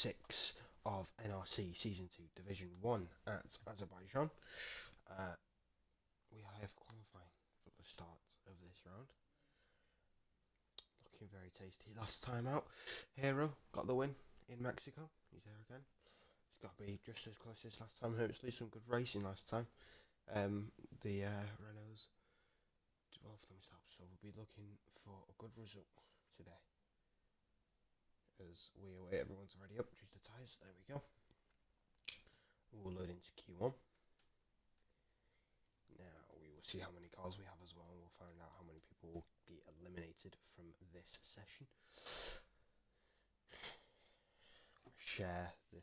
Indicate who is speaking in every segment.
Speaker 1: 6 of NRC Season 2 Division 1 at Azerbaijan. We have qualifying for the start of this round. Looking very tasty. Last time out, Hero got the win in Mexico. He's there again. It's got to be just as close as last time. Hopefully some good racing last time. The Renaults both thumbs up, so we'll be looking for a good result today. As we await, everyone's already up, choose the tyres, there we go. We'll load into Q1. Now we will see how many cars we have as well, and we'll find out how many people will be eliminated from this session. Share the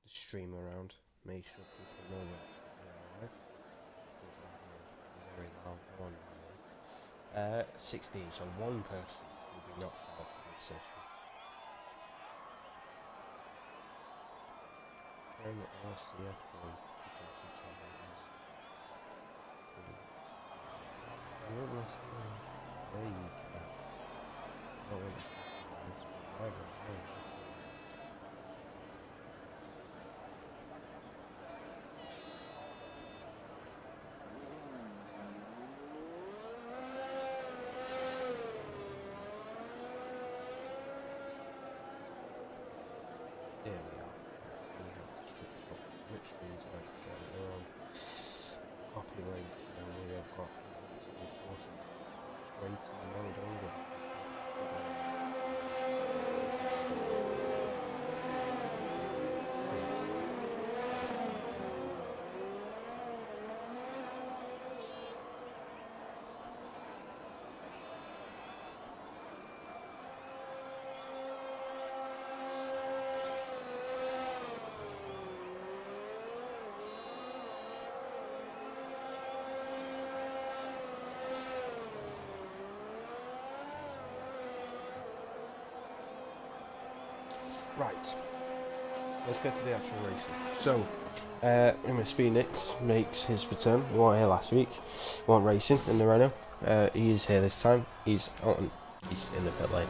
Speaker 1: stream around, make sure people know that we're live. Very loud one. 16, so one person will be knocked out of this session. NRCF1. There you go. There we are. We have to strip up, which means I can share it around. Copy link, and we have got straight in the road over. Right, let's get to the actual racing. So, MS Phoenix makes his return. He wasn't here last week. He wasn't racing in the Renault. He is here this time. He's in the pit lane.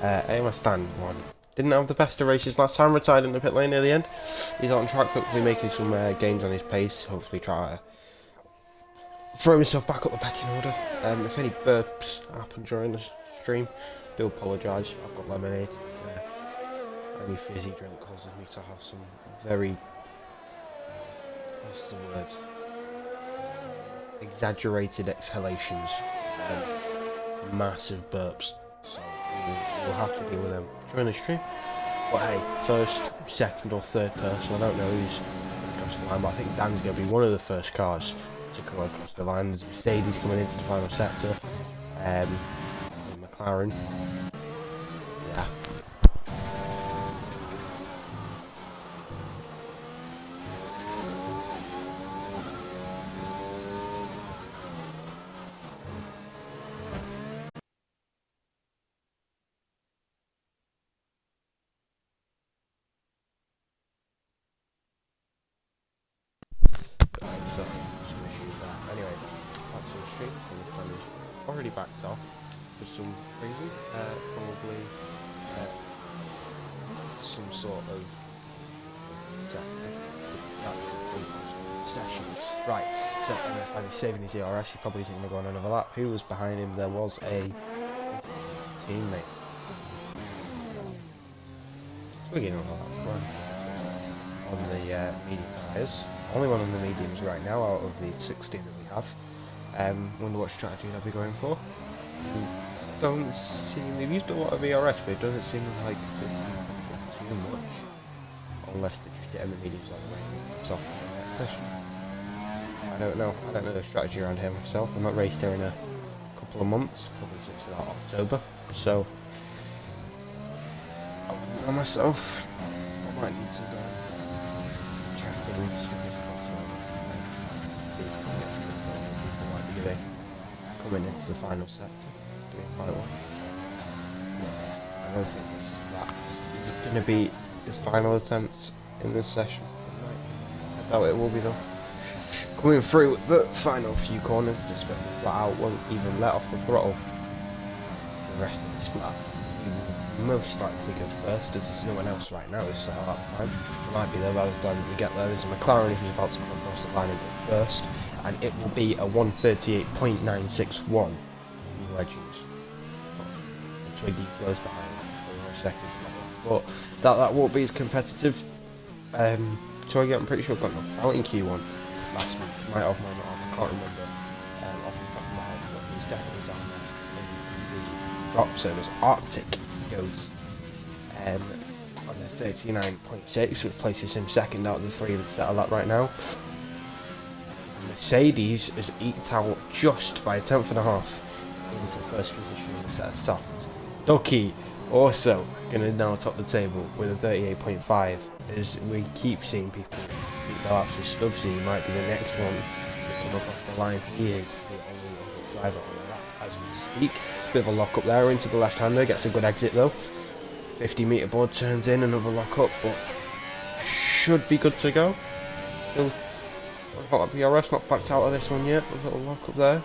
Speaker 1: AMS Stan won. Didn't have the best of races last time. Retired in the pit lane near the end. He's on track, hopefully making some gains on his pace. Hopefully try to throw himself back up the pecking order. If any burps happen during the stream, do apologise. I've got lemonade. Any fizzy drink causes me to have some very, what's the word, exaggerated exhalations and massive burps, so we'll have to deal with them during the stream. But hey, first, second or third person, I don't know who's across the line, but I think Dan's going to be one of the first cars to come across the line. There's Mercedes coming into the final sector, McLaren. Yeah. Some issues there. Anyway, that's the stream. The time is already backed off for some reason. Probably some sort of session. Right, so he's saving his ERS. He probably isn't going to go on another lap. Who was behind him? There was a teammate. We're getting on the medium tyres. Only one on the mediums right now out of the 16 that we have. Wonder what strategy they'll be going for. Don't seem, they've used a lot of ERS, but it doesn't seem like too much. Unless they're just getting the mediums on the way into the soft session. I don't know the strategy around here myself. I've not raced here in a couple of months, probably since about October. So I wouldn't know myself. I might need to go check in see if I can get some intel on people might be doing coming into the final sector, doing quite well. I don't think this is that. Is it going to be his final attempt in this session? I doubt it will be though. Coming through the final few corners, just went flat out, won't even let off the throttle. The rest of this lap, he will most likely go first, as there's no one else right now who's at lap time. It might be there by the time we get there. There's a McLaren who's about to come across the line and go first, and it will be a 1:38.961 Legends. Twiggy goes behind for a second, but that won't be as competitive. Twiggy, I'm pretty sure got knocked out in Q1 last week. Might have, might not have, I can't remember off the top of my head, but he was definitely down there in the drop zone as Arctic goes on the 39.6, which places him second out of the three that's at a lap right now. Mercedes is eked out just by a tenth and a half into first position in the set of softs. Ducky also going to now top the table with a 38.5, as we keep seeing people beat their laps with Stubbsy. He might be the next one to come across the line. He is the only other driver on the lap as we speak. Bit of a lock up there into the left-hander, gets a good exit though. 50-metre board turns in, another lock up, but should be good to go. Still hot PRS, not backed out of this one yet. A little lock up there.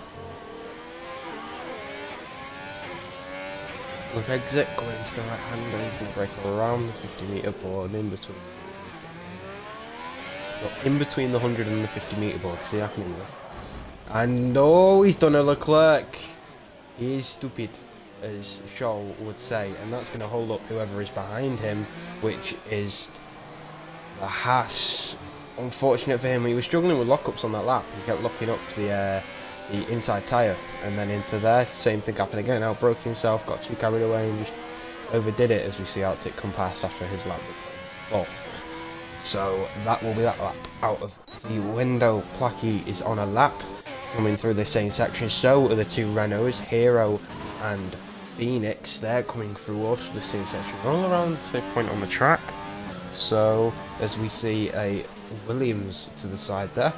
Speaker 1: Good exit, going into the right-hander, he's going to break around the 50-metre board in between. Well, in between the 100 and the 50-metre board, see I can English. And oh, he's done a Leclerc. He is stupid, as Scholl would say, and that's going to hold up whoever is behind him, which is the Haas. Unfortunate for him, he was struggling with lockups on that lap. He kept locking up to the inside tyre, and then into there, same thing happened again. Outbroke himself, got too carried away, and just overdid it, as we see Arctic come past after his lap fourth. So that will be that lap out of the window. Placky is on a lap, coming through the same section. So are the two Renaults, Hero and Phoenix. They're coming through us, the same section, all around the same point on the track. So as we see a Williams to the side there,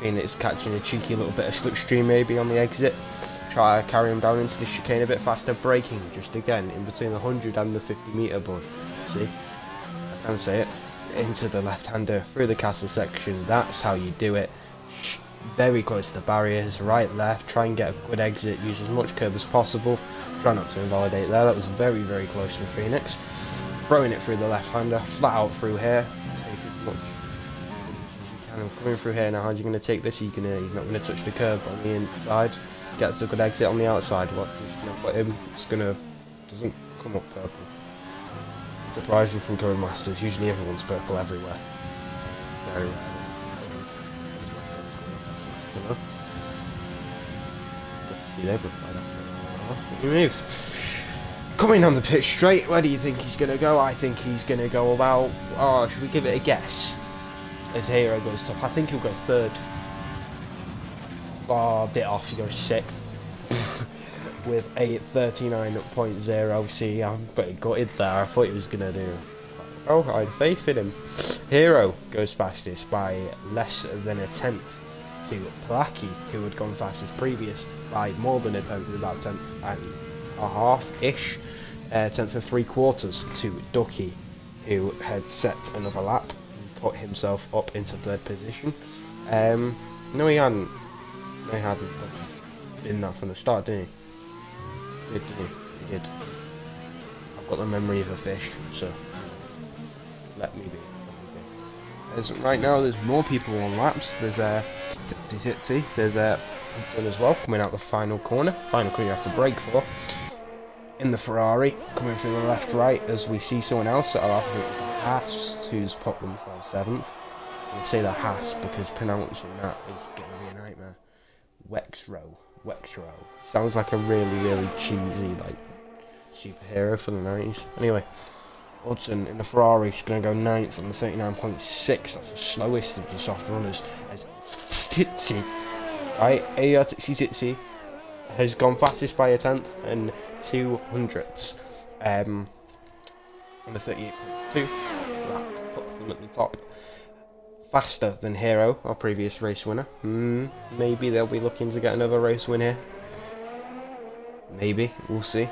Speaker 1: Phoenix catching a cheeky little bit of slipstream maybe on the exit, try to carry him down into the chicane a bit faster, braking just again in between the 100 and the 50-metre board. See, I can say it, into the left-hander through the castle section. That's how you do it. Very close to the barriers, right, left, try and get a good exit, use as much curb as possible, try not to invalidate there. That was very, very close for Phoenix. Throwing it through the left-hander, flat out through here, take as much as you can. Coming through here now, how's he going to take this? He's not going to touch the curb on the inside, gets a good exit on the outside. What he's going to put him, doesn't come up purple. Surprising from Codemasters, usually everyone's purple everywhere. Very rare. Coming on the pitch straight, where do you think he's going to go? I think he's going to go about, should we give it a guess? As Hero goes top, I think he'll go third. A bit off, he goes sixth. With a 39.0. See, I'm pretty gutted there. I thought he was going to do. Oh, I had faith in him. Hero goes fastest by less than a tenth to Placky, who had gone fastest previous by more than a tenth, about 10th and a half-ish, 10th and 3/4 to Ducky, who had set another lap and put himself up into third position. No, he hadn't. No, he hadn't. Did that from the start, didn't he? He did. I've got the memory of a fish, so let me be. As right now, there's more people on laps. There's Titsy, there's Hudson as well, coming out the final corner. Final corner you have to brake for. In the Ferrari, coming through the left-right, as we see someone else at our Haas, who's popped themselves 7th. I say the Haas because pronouncing that is going to be a nightmare. Wexrow. Sounds like a really, really cheesy, like, superhero for the 90s. Anyway. Hudson in the Ferrari is going to go 9th on the 39.6. That's the slowest of the soft runners. As Titsy, right? Titsy has gone fastest by a 10th and 200ths on the 38.2. That puts them at the top. Faster than Hero, our previous race winner. Maybe they'll be looking to get another race win here. Maybe, we'll see.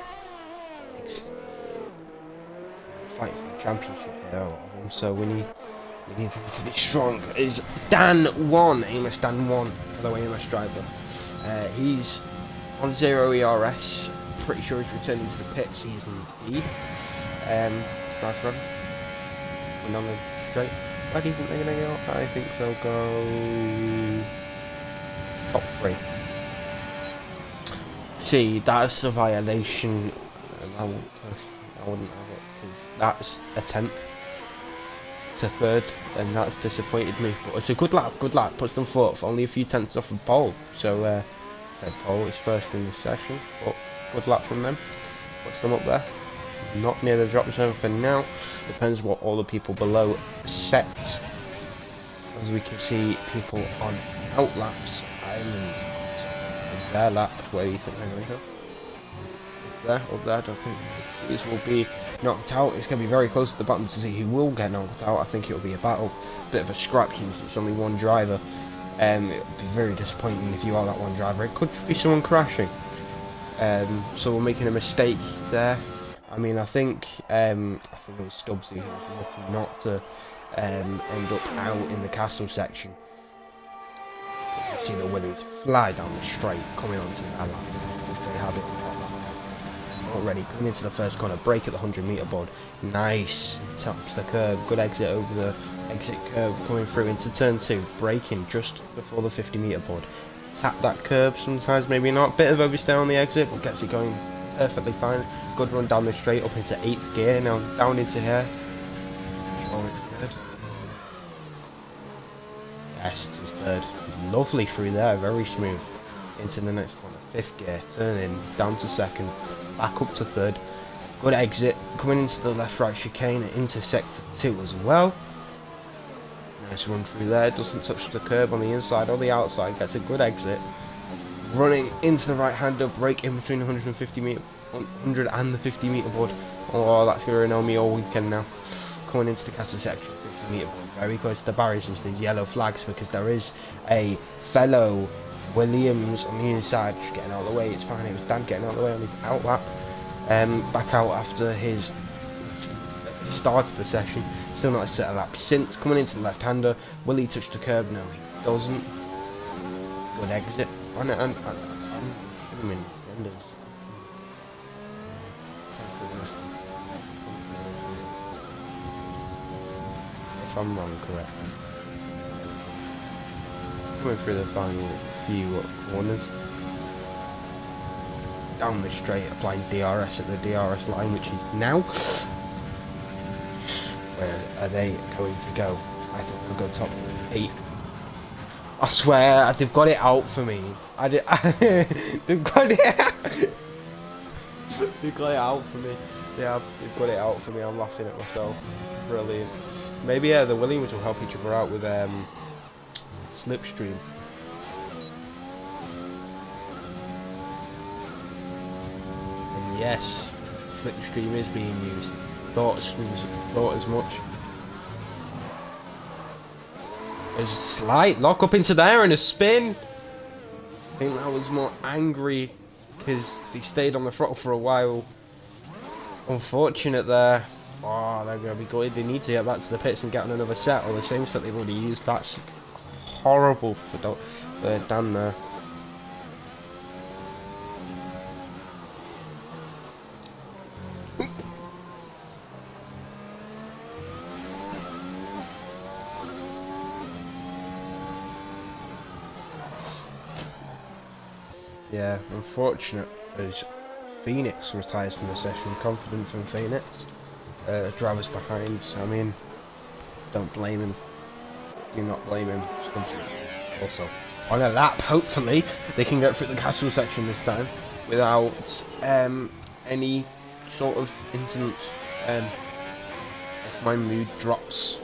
Speaker 1: Fight for the championship here, a lot of them, so we need them to be strong. Is Dan1, Amos Dan1, fellow Amos driver. He's on 0 ERS, pretty sure he's returning to the pits. He's indeed. Drive run. And on the straight. Where do you think they're going to go? I think they'll go top 3. See, that's a violation. I wouldn't have it, because that's a 10th to 3rd, and that's disappointed me. But it's a good lap, puts them 4th, only a few tenths off of pole. So, pole is first in the session, but good lap from them, puts them up there. Not near the drop zone for now, depends what all the people below set. As we can see, people on outlaps, Ireland, so their lap, where do you think they're going to go? Up there, I don't think these will be knocked out. It's going to be very close to the bottom to see who will get knocked out. I think it will be a battle, bit of a scrap because it's only one driver. It would be very disappointing if you are that one driver. It could be someone crashing. So we're making a mistake there. I mean, I think it was Stubbsy who was lucky not to end up out in the castle section. You see the Williams fly down the straight, coming onto the line. If they have it already, coming into the first corner, break at the 100-meter board. Nice, taps the curb, good exit over the exit curve, coming through into turn 2, braking just before the 50-meter board. Tap that curb sometimes, maybe not. Bit of overstay on the exit, but gets it going perfectly fine. Good run down the straight, up into 8th gear, now down into here. Sure it's 3rd. Yes, it's 3rd. Lovely through there, very smooth. Into the next corner, 5th gear, turning down to 2nd, back up to 3rd. Good exit, coming into the left-right chicane, into sector 2 as well. Nice run through there, doesn't touch the curb on the inside or the outside, gets a good exit. Running into the right-hander, brake in between the 100 and the 50-meter board. Oh, that's going to annoy me all weekend now. Coming into the castle section, 50-meter board, very close to the barriers, is these yellow flags, because there is a fellow Williams on the inside, just getting out of the way. It's fine, it was Dan getting out of the way on his outlap. Back out after his start of the session. Still not a set of laps since. Coming into the left-hander, will he touch the curb? No, he doesn't. Good exit. I'm assuming Brenda's. If I'm wrong, correct. Coming through the final few corners. Down the straight, applying DRS at the DRS line, which is now. Where are they going to go? I think they'll go top 8. I swear, they've got it out for me. They've got it out. They've got it out for me. They have. They've got it out for me. I'm laughing at myself. Brilliant. Maybe the Williams will help each other out with Slipstream. And yes, Slipstream is being used. Thought as much. A slight lock up into there and a spin. I think that was more angry because they stayed on the throttle for a while. Unfortunate there. Oh, they're going to be good. They need to get back to the pits and get on another set, or the same set they've already used. That's horrible for Dan there. Yeah, unfortunate as Phoenix retires from the session. Confident from Phoenix. Drivers behind, so I mean, don't blame him. Do not blame him. Also, on a lap, hopefully, they can get through the castle section this time without any sort of incidents. If my mood drops,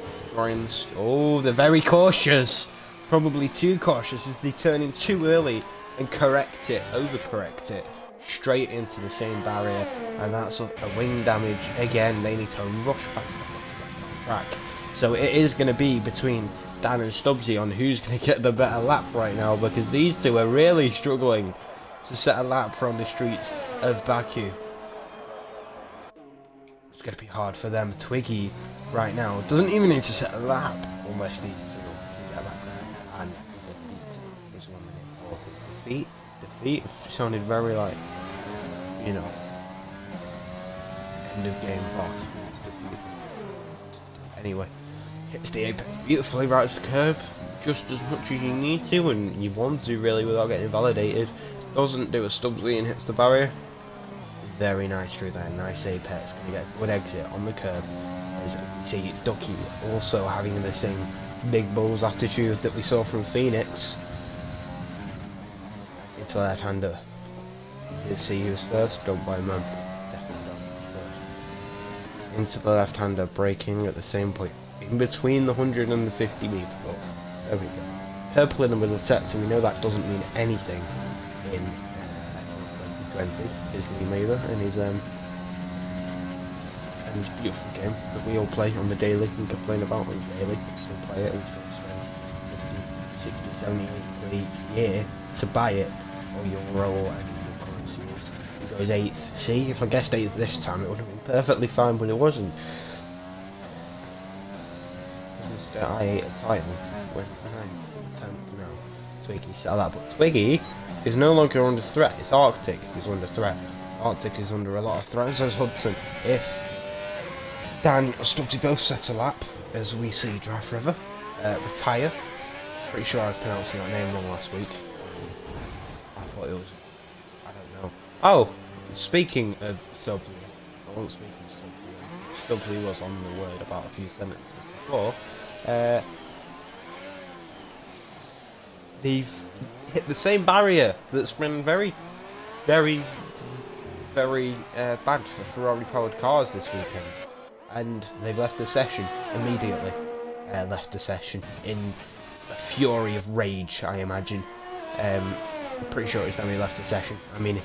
Speaker 1: oh, they're very cautious. Probably too cautious as they turn in too early and overcorrect it, straight into the same barrier, and that's a wing damage. Again, they need to rush back to the track. So it is going to be between Dan and Stubbsy on who's going to get the better lap right now, because these two are really struggling to set a lap from the streets of Baku. It's going to be hard for them. Twiggy right now doesn't even need to set a lap unless these two can get back there and defeat his 1 minute 40. Defeat sounded very like you know, end of game boss. Anyway, hits the apex beautifully right to the curb, just as much as you need to and you want to really without getting validated. Doesn't do a Stubbsy and hits the barrier. Very nice through there, nice apex, gonna get a good exit on the curb. As we see Ducky also having the same big balls attitude that we saw from Phoenix. It's the left-hander. Let's see who's first, don't buy man. Definitely don't first. Into the left-hander, braking at the same point. In between the 100 and the 50 metre ball. There we go. Purple in the middle sector, we know that doesn't mean anything in 2020. Disney Mailer and his beautiful game that we all play on the daily and complain about on the daily. Still play it and still spend 50, 60, 70 quid each year to buy it, or euro or whatever your currency is. He goes 8th. See, if I guessed 8th this time it would have been perfectly fine, but it wasn't. I ate a title when 9th, 10th now. Twiggy sell that, but Twiggy is no longer under threat. It's Arctic who's under threat. Arctic is under a lot of threat, so is Hudson. If Dan or Stubbsy both set a lap, as we see Draft River retire. Pretty sure I was pronouncing that name wrong last week. I thought it was, I don't know. Oh, speaking of Stubbsy, I won't speak of Stubbsy. Stubbsy was on the word about a few sentences before. They've hit the same barrier that's been very bad for Ferrari powered cars this weekend, and they've left the session immediately. Left the session in a fury of rage, I imagine. I'm pretty sure it's them who left the session. I mean,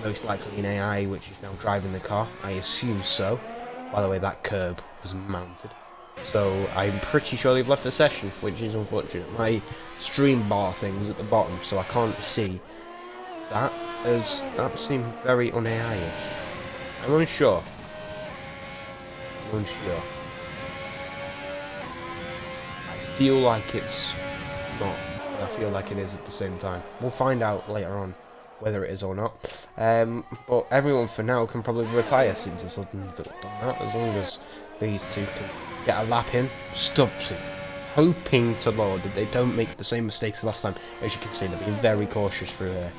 Speaker 1: most likely in AI, which is now driving the car. I assume so. By the way, that curb was mounted. So I'm pretty sure they've left the session, which is unfortunate. My stream bar thing's at the bottom, so I can't see that, as that seemed very un-AI-ish. I'm unsure. I feel like it's not, but I feel like it is at the same time. We'll find out later on whether it is or not. But everyone for now can probably retire since it's done that, as long as these two can get a lap in. Stubbsy, hoping to Lord that they don't make the same mistakes as last time. As you can see, they've been very cautious through here.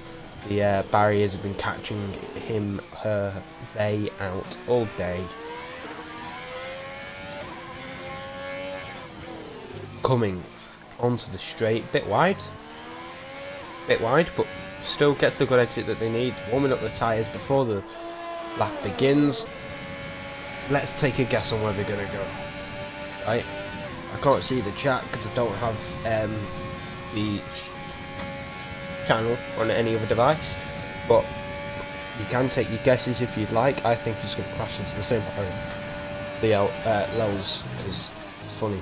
Speaker 1: The barriers have been catching him, her, they out all day. Coming onto the straight, bit wide, but still gets the good exit that they need. Warming up the tyres before the lap begins. Let's take a guess on where they're going to go. Right, I can't see the chat because I don't have the channel on any other device, but you can take your guesses if you'd like. I think he's going to crash into the same barrier. The Lowe's is funny.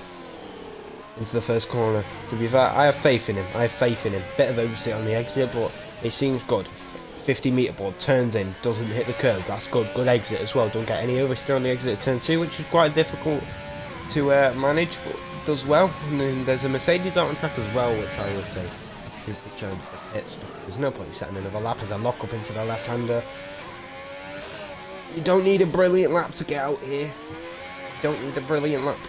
Speaker 1: Into the first corner. To be fair, I have faith in him. Bit of oversteer on the exit, but it seems good. 50 metre board, turns in, doesn't hit the curb. That's good. Good exit as well. Don't get any oversteer on the exit at turn 2, which is quite difficult to manage, but does well. And then there's a Mercedes out on track as well, which I would say should return to the pits, because there's no point setting another lap as I lock up into the left-hander. You don't need a brilliant lap to get out here. You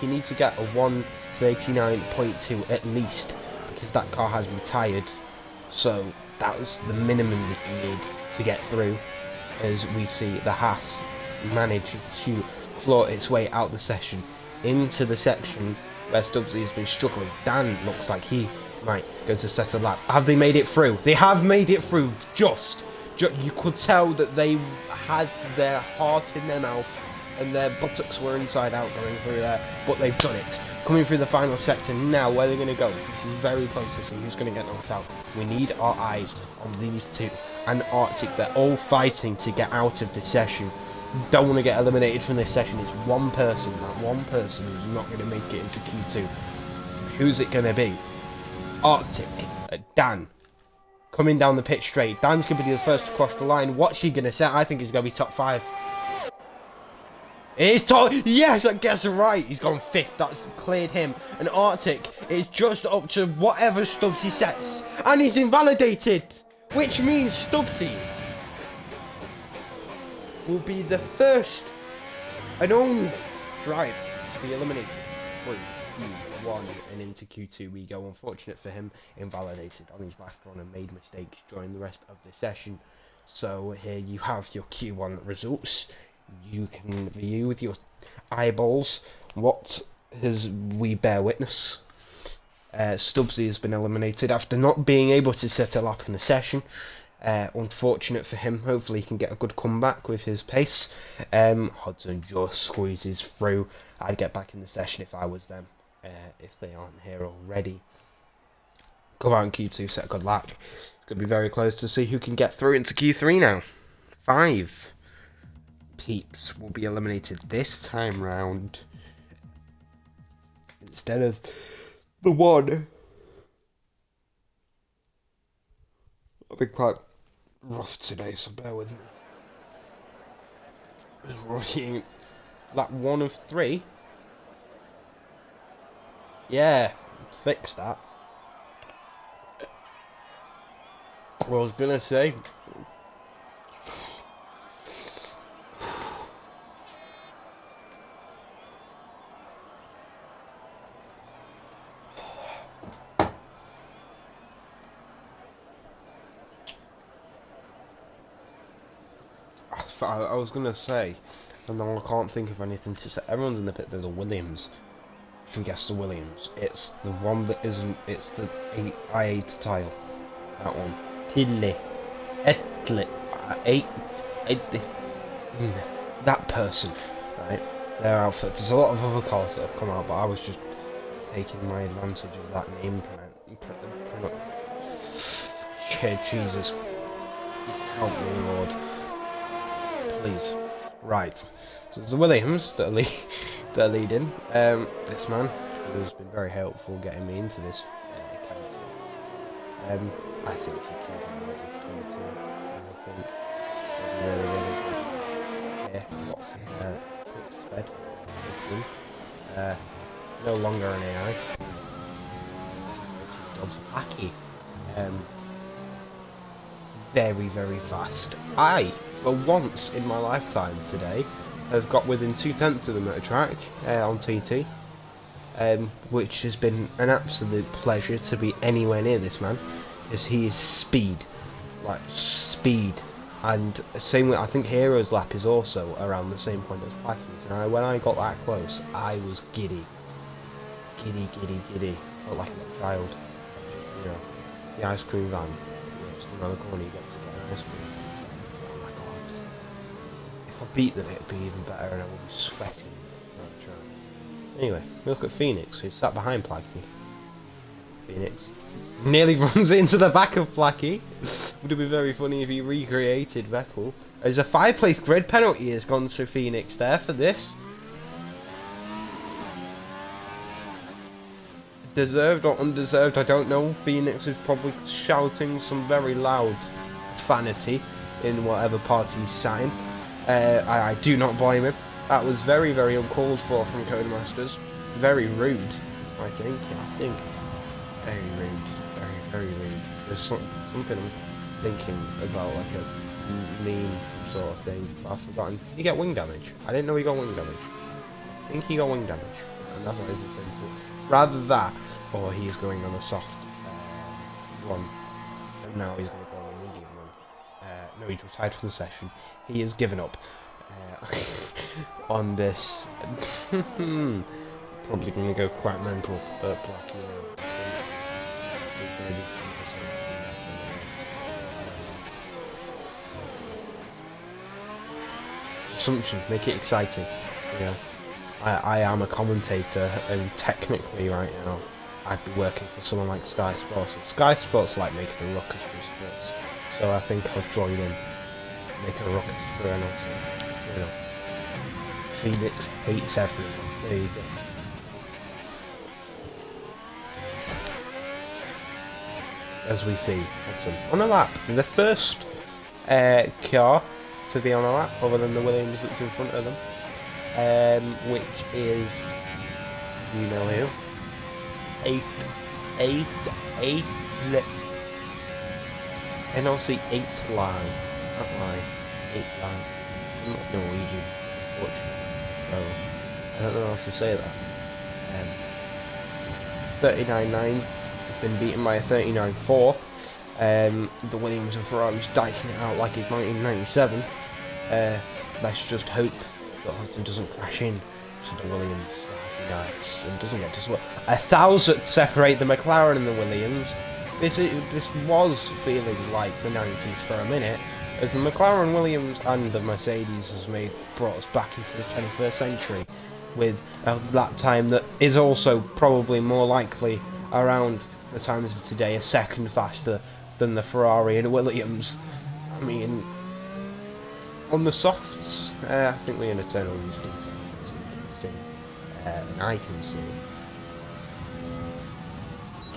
Speaker 1: need to get a 1:39.2 at least, because that car has retired. So that's the minimum that you need to get through, as we see the Haas manage to claw its way out the session into the section where Stubbsy has been struggling. Dan looks like he might go to set a lap. Have they made it through? They have made it through. Just you could tell that they had their heart in their mouth and their buttocks were inside out going through there, but they've done it. Coming through the final sector now, where they're going to go. This is very close to see who's going to get knocked out. We need our eyes on these two and Arctic. They're all fighting to get out of this session. Don't want to get eliminated from this session. It's one person, that one person who's not going to make it into Q2. Who's it going to be? Arctic, Dan, coming down the pit straight. Dan's going to be the first to cross the line. What's he going to set? I think he's going to be top 5. It is top. Yes, I guess right. He's gone 5th. That's cleared him. And Arctic is just up to whatever Stubbsy sets. And he's invalidated. Which means Stubbsy will be the first and only driver to be eliminated. 3, 1, and into Q2 we go. Unfortunate for him, invalidated on his last run and made mistakes during the rest of the session. So here you have your Q1 results. You can view with your eyeballs what we bear witness. Stubbsy has been eliminated after not being able to set a lap in the session. Unfortunate for him. Hopefully he can get a good comeback with his pace. Hodson just squeezes through. I'd get back in the session if I was them, if they aren't here already. Go out in Q2, set a good lap. It's going to be very close to see who can get through into Q3 now. 5 peeps will be eliminated this time round instead of the 1. I've been quite rough today, so bear with me. Rushing that 1 of 3. Yeah, fix that. Well, I was gonna say. I was gonna say, and then I can't think of anything to say. Everyone's in the pit. There's a Williams. Should we guess the Williams? It's the one that isn't. It's the I8 tile. That one. Tilly. Etley. That person. Right. Their outfits. There's a lot of other cars that have come out, but I was just taking my advantage of that name. Jesus. Help me, Lord. Please. Right. So it's the Williams that are leading. This man, who's been very helpful getting me into this character. I think he can get away with Q2. I think really, really good. Yeah, what's quick sped. No longer an AI. Which is Dobbs Packy. Very, very fast. I, for once in my lifetime today, have got within 2/10 of them at a track on TT, which has been an absolute pleasure to be anywhere near this man, because he is speed, like speed, and same way. I think Hero's lap is also around the same point as Placky's, and when I got that close, I was giddy, felt like a child. Just, you know, the ice cream van. Around the corner you get to get an ice cream. Oh my god. If I beat them it'd be even better and I would be sweating. Anyway, look at Phoenix, who's sat behind Placky. Phoenix nearly runs into the back of Placky. Would have been very funny if he recreated Vettel. There's a 5-place grid penalty has gone to Phoenix there for this. Deserved or undeserved, I don't know. Phoenix is probably shouting some very loud vanity in whatever party he's sat in. I do not blame him. That was very, very uncalled for from Codemasters. Very rude, I think. Very rude. Very rude. There's something I'm thinking about, like a meme sort of thing. But I've forgotten. Did he get wing damage? I didn't know he got wing damage. I think he got wing damage. And that's what I was saying. Rather that, or he's going on a soft one, and now he's going to go on a medium one. No, he's retired from the session. He has given up on this. Probably going to go quite mental at Black. He's going to do some assumption, make it exciting, you know. I am a commentator, and technically right now I'd be working for someone like Sky Sports. And Sky Sports like making a ruckus through sports, so I think I'll join in, make a ruckus through, and also, you know, Phoenix hates everyone. There you go. As we see, Hudson on a lap, the first car to be on a lap, other than the Williams that's in front of them. Which is, you know who? NRC 8 line, not line, 8 line. I'm not Norwegian, unfortunately, so I don't know how else to say that. 39.9, been beaten by a 39.4. The Williams and Ferrari's dicing it out like it's 1997. Let's just hope that Hudson doesn't crash in to the Williams. That'd be nice, and doesn't get to swell. 1,000 separate the McLaren and the Williams. This was feeling like the 90s for a minute, as the McLaren, Williams, and the Mercedes brought us back into the 21st century, with a lap time that is also probably more likely around the times of today, a second faster than the Ferrari and Williams. I mean, on the softs, I think we're going to turn on these details, as you can see, and I can see.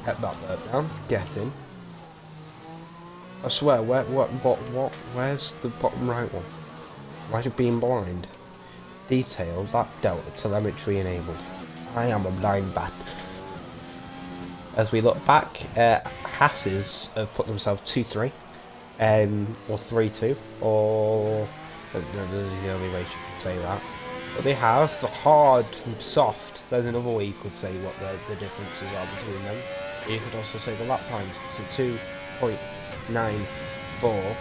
Speaker 1: Get that burp down, get in. I swear, where's the bottom right one? Why is it being blind? Detail, lap delta, telemetry enabled. I am a blind bat. As we look back, Haas's have put themselves 2-3, or 3-2, or there's the only way you can say that. But they have hard, soft. There's another way you could say what the differences are between them. You could also say the lap times. It's a 2.94.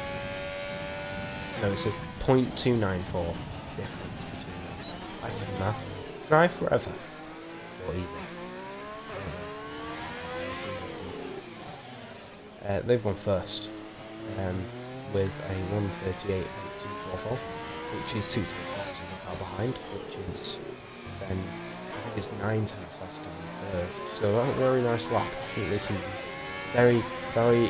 Speaker 1: No, it's a 0.294 difference between them. I can math. Drive forever. Or even. They've won first, with a 1:38.244, which is 2 times faster than the car behind, which is then, I think it's 9 times faster than third. So that's a very nice lap. I think they can be very, very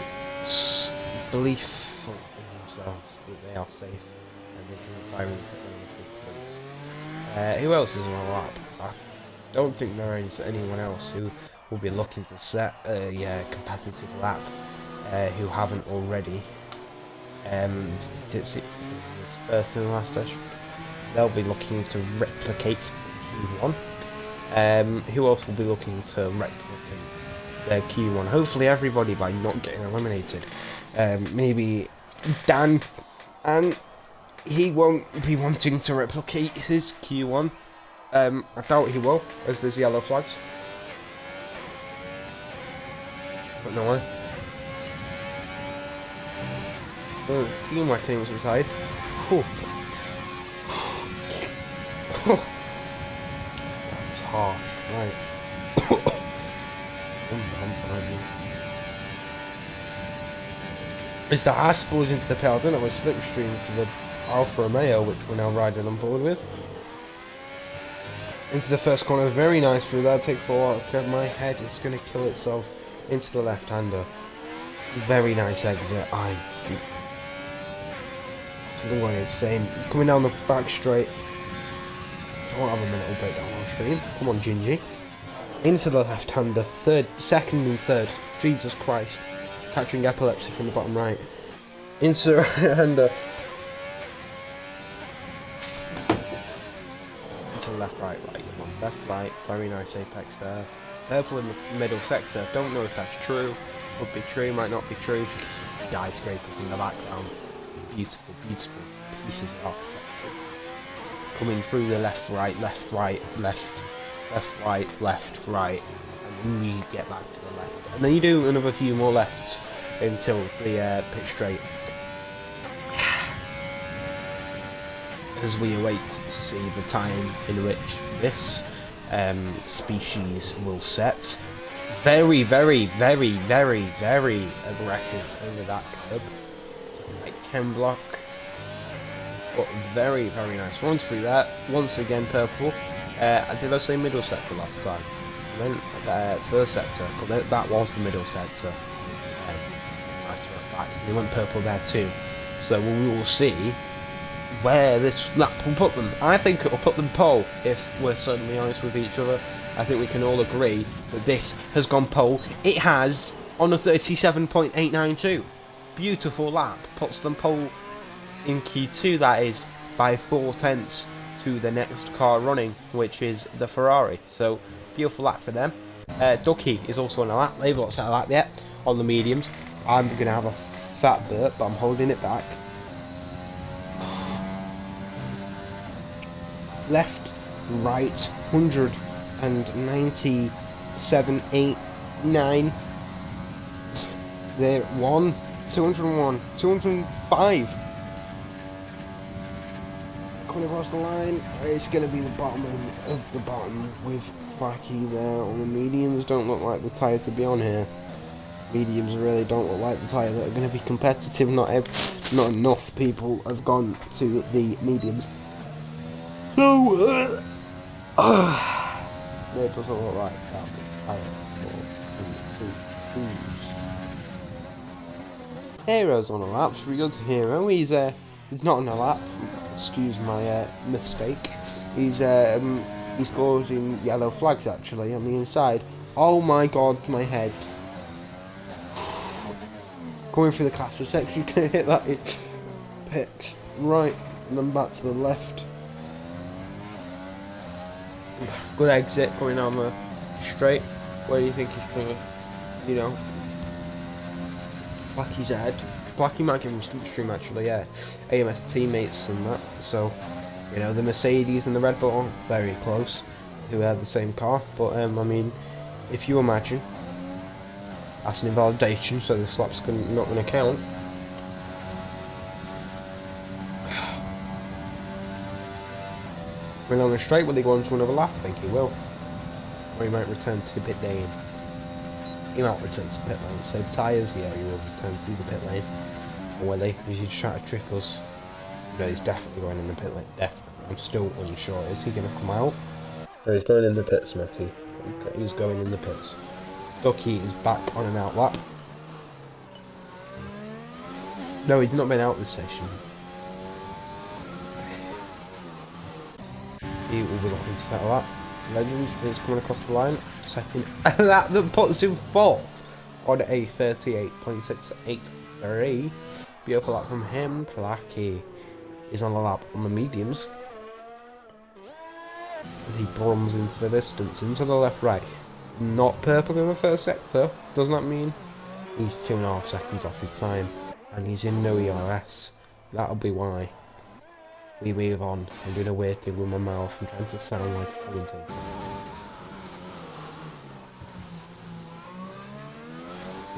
Speaker 1: believeful in themselves that they are safe and they can retire in the big points. Who else is on a lap? I don't think there is anyone else who will be looking to set a competitive lap who haven't already. It's first and last session. They'll be looking to replicate Q1. Who else will be looking to replicate their Q1? Hopefully everybody by not getting eliminated. Maybe Dan, and he won't be wanting to replicate his Q1. I doubt he will, as there's yellow flags. But no way. Doesn't seem like anything's inside. That was harsh, right. It's the Haas balls into the pedal, don't know, with slipstream for the Alfa Romeo, which we're now riding on board with. Into the first corner, very nice through there, takes a lot. My head is going to kill itself into the left-hander. Very nice exit. The one is saying, coming down the back straight. I won't have a minute to break down on stream. Come on, Gingy. Into the left-hander, second and third. Jesus Christ. Catching epilepsy from the bottom right. Into the right-hander. Into the left, right. Come on, left, right. Very nice apex there. Purple in the middle sector. Don't know if that's true. Could be true, might not be true. Skyscrapers in the background. Beautiful, beautiful pieces of architecture. Coming through the left, right, left, right, left, left, right, left, right, and then you get back to the left. And then you do another few more lefts until the pit straight. As we await to see the time in which this species will set. Very, very, very, very, very aggressive over that curb. Chem block, but very, very nice. Runs through that. Once again, purple. Did I say middle sector last time? I meant first sector, but that was the middle sector. Matter of fact, they went purple there too. So we will see where this lap will put them. I think it will put them pole, if we're certainly honest with each other. I think we can all agree that this has gone pole. It has on a 37.892. Beautiful lap, puts them pole in Q2, that is, by 4/10 to the next car running, which is the Ferrari. So, beautiful lap for them. Ducky is also on a lap. They've not set a lap yet on the mediums. I'm going to have a fat burp, but I'm holding it back. left, right, 197, 8, 9, there, 1, 201, 205. Coming across the line, it's going to be the bottom of the bottom with Blackie there on the mediums. Don't look like the tyre to be on here. Mediums really don't look like the tyre that are going to be competitive. Not enough people have gone to the mediums. So, it doesn't look like that tyre for choose. Hero's on a lap. Should we go to Hero? He's not on a lap. Excuse my mistake. He's causing yellow flags actually on the inside. Oh my god, my head. Going through the caster section, gonna hit that picks right and then back to the left. Good exit going on the straight. Where do you think he's gonna, you know, Blackie's head? Blackie might give him some stream actually, yeah. AMS teammates and that, so you know the Mercedes and the Red Bull aren't very close to the same car, but I mean, if you imagine that's an invalidation, so the slap's not going to count. Going on the straight, will he go on to another lap? I think he will, or he might return to the pit lane. He might return to the pit lane. Save tyres, yeah, he will return to the pit lane. Or will he? Is he just trying to trick us? No, he's definitely going in the pit lane. Definitely. I'm still unsure. Is he going to come out? No, he's going in the pits, Matty. He's going in the pits. Ducky is back on an out lap. No, he's not been out this session. He will be looking to settle that. Legend is coming across the line. Second. And that puts him fourth on a 38.683. Beautiful lap from him. Blackie is on the lap on the mediums. As he brums into the distance, into the left right. Not purple in the first sector. Does not mean he's 2.5 seconds off his time. And he's in no ERS. That'll be why we move on. I'm doing a weird thing with my mouth and trying to sound like a commentator.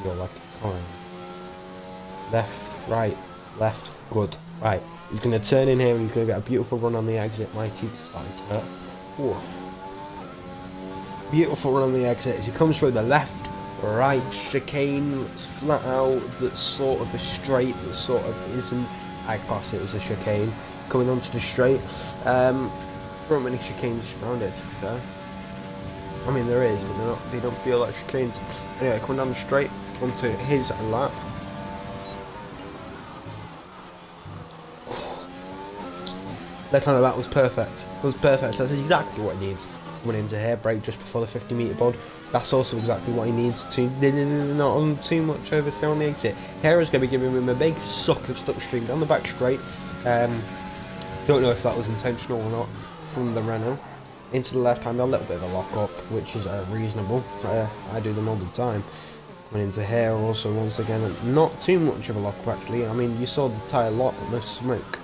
Speaker 1: You're like a coin. Left, right, left, good. Right, he's going to turn in here and he's going to get a beautiful run on the exit. My cheeks starting to hurt. Whoa. Beautiful run on the exit as he comes through the left, right chicane that's flat out, that's sort of a straight, that sort of isn't. I class it as a chicane. Coming onto the straight. Not many chicanes around it, to be fair. I mean there is, but they don't feel like chicanes. Anyway, coming down the straight onto his lap. Left hand of that was perfect. It was perfect. That's exactly what he needs. Coming into here, brake just before the 50 metre board. That's also exactly what he needs to not on too much oversteer on the exit. Hera's going to be giving him a big suck of slipstream down the back straight. Don't know if that was intentional or not from the Renault. Into the left hand, a little bit of a lock up, which is reasonable. I do them all the time. Coming into here also once again, not too much of a lock up actually. I mean, you saw the tyre lot of the smoke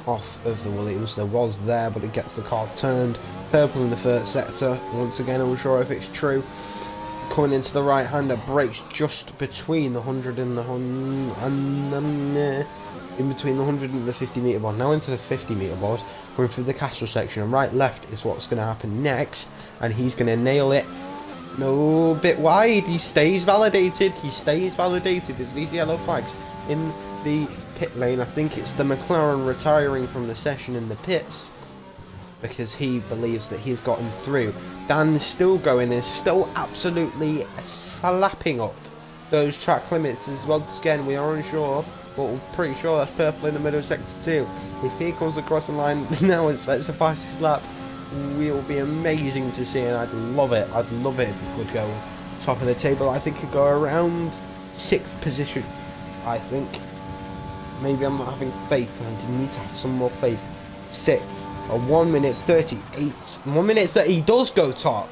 Speaker 1: off of the Williams. There was there, but it gets the car turned. Purple in the first sector. Once again, I'm unsure if it's true. Coming into the right hander, brakes just between the 100 and the in between the 100 and the 50 metre board. Now into the 50 metre board, going through the Castro section, and right left is what's going to happen next, and he's going to nail it. No, bit wide. He stays validated. He stays validated. There's these yellow flags in the pit lane. I think it's the McLaren retiring from the session in the pits because he believes that he's gotten through. Dan's still going, is still absolutely slapping up those track limits. As once again, we are unsure, but we're pretty sure that's purple in the middle of sector 2. If he comes across the line now and sets a fastest lap, will be amazing to see, and I'd love it. I'd love it if he could go top of the table. I think he'd go around 6th position. I think. Maybe I'm not having faith. I need to have some more faith. 6th. A 1 minute 38. 1 minute 30. He does go top.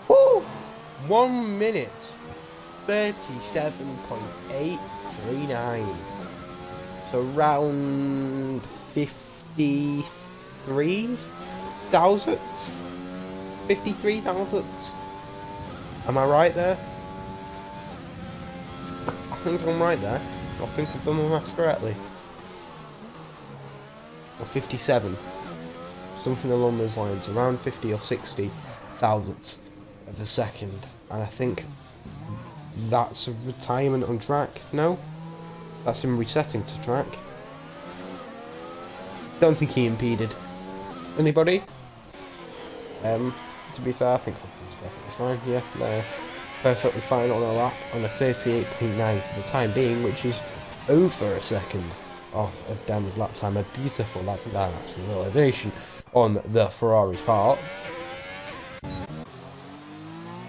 Speaker 1: Woo! 1 minute 37.839. So round 53. 53 thousandths? 53 thousandths? Am I right there? I think I'm right there. I think I've done my maths correctly. Or 57. Something along those lines. Around 50 or 60 thousandths of a second. And I think that's a retirement on track. No? That's him resetting to track. Don't think he impeded. Anybody? To be fair, I think everything's perfectly fine. Yeah, they're perfectly fine on a lap on a 38.9 for the time being, which is over a second off of Dan's lap time. A beautiful lap from Dan, that's an elevation on the Ferrari's part.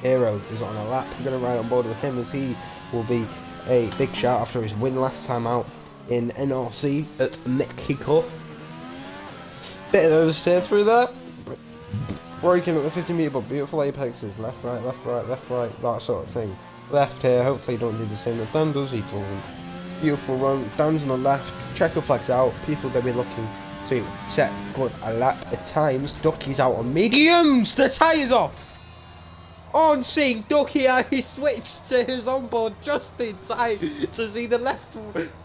Speaker 1: Hero is on a lap. I'm going to ride on board with him as he will be a big shout after his win last time out in NRC at Mexico. Bit of oversteer through there. Braking at the 50 metre, but beautiful apexes. Left, right, left, right, left, right, that sort of thing. Left here, hopefully don't do the same that Dan does. He doesn't. Beautiful run. Dan's on the left. Checker flags out. People going to be looking to set good a lap at times. Ducky's out on mediums. The tyres off. On seeing Ducky, he switched to his onboard just in time to see the left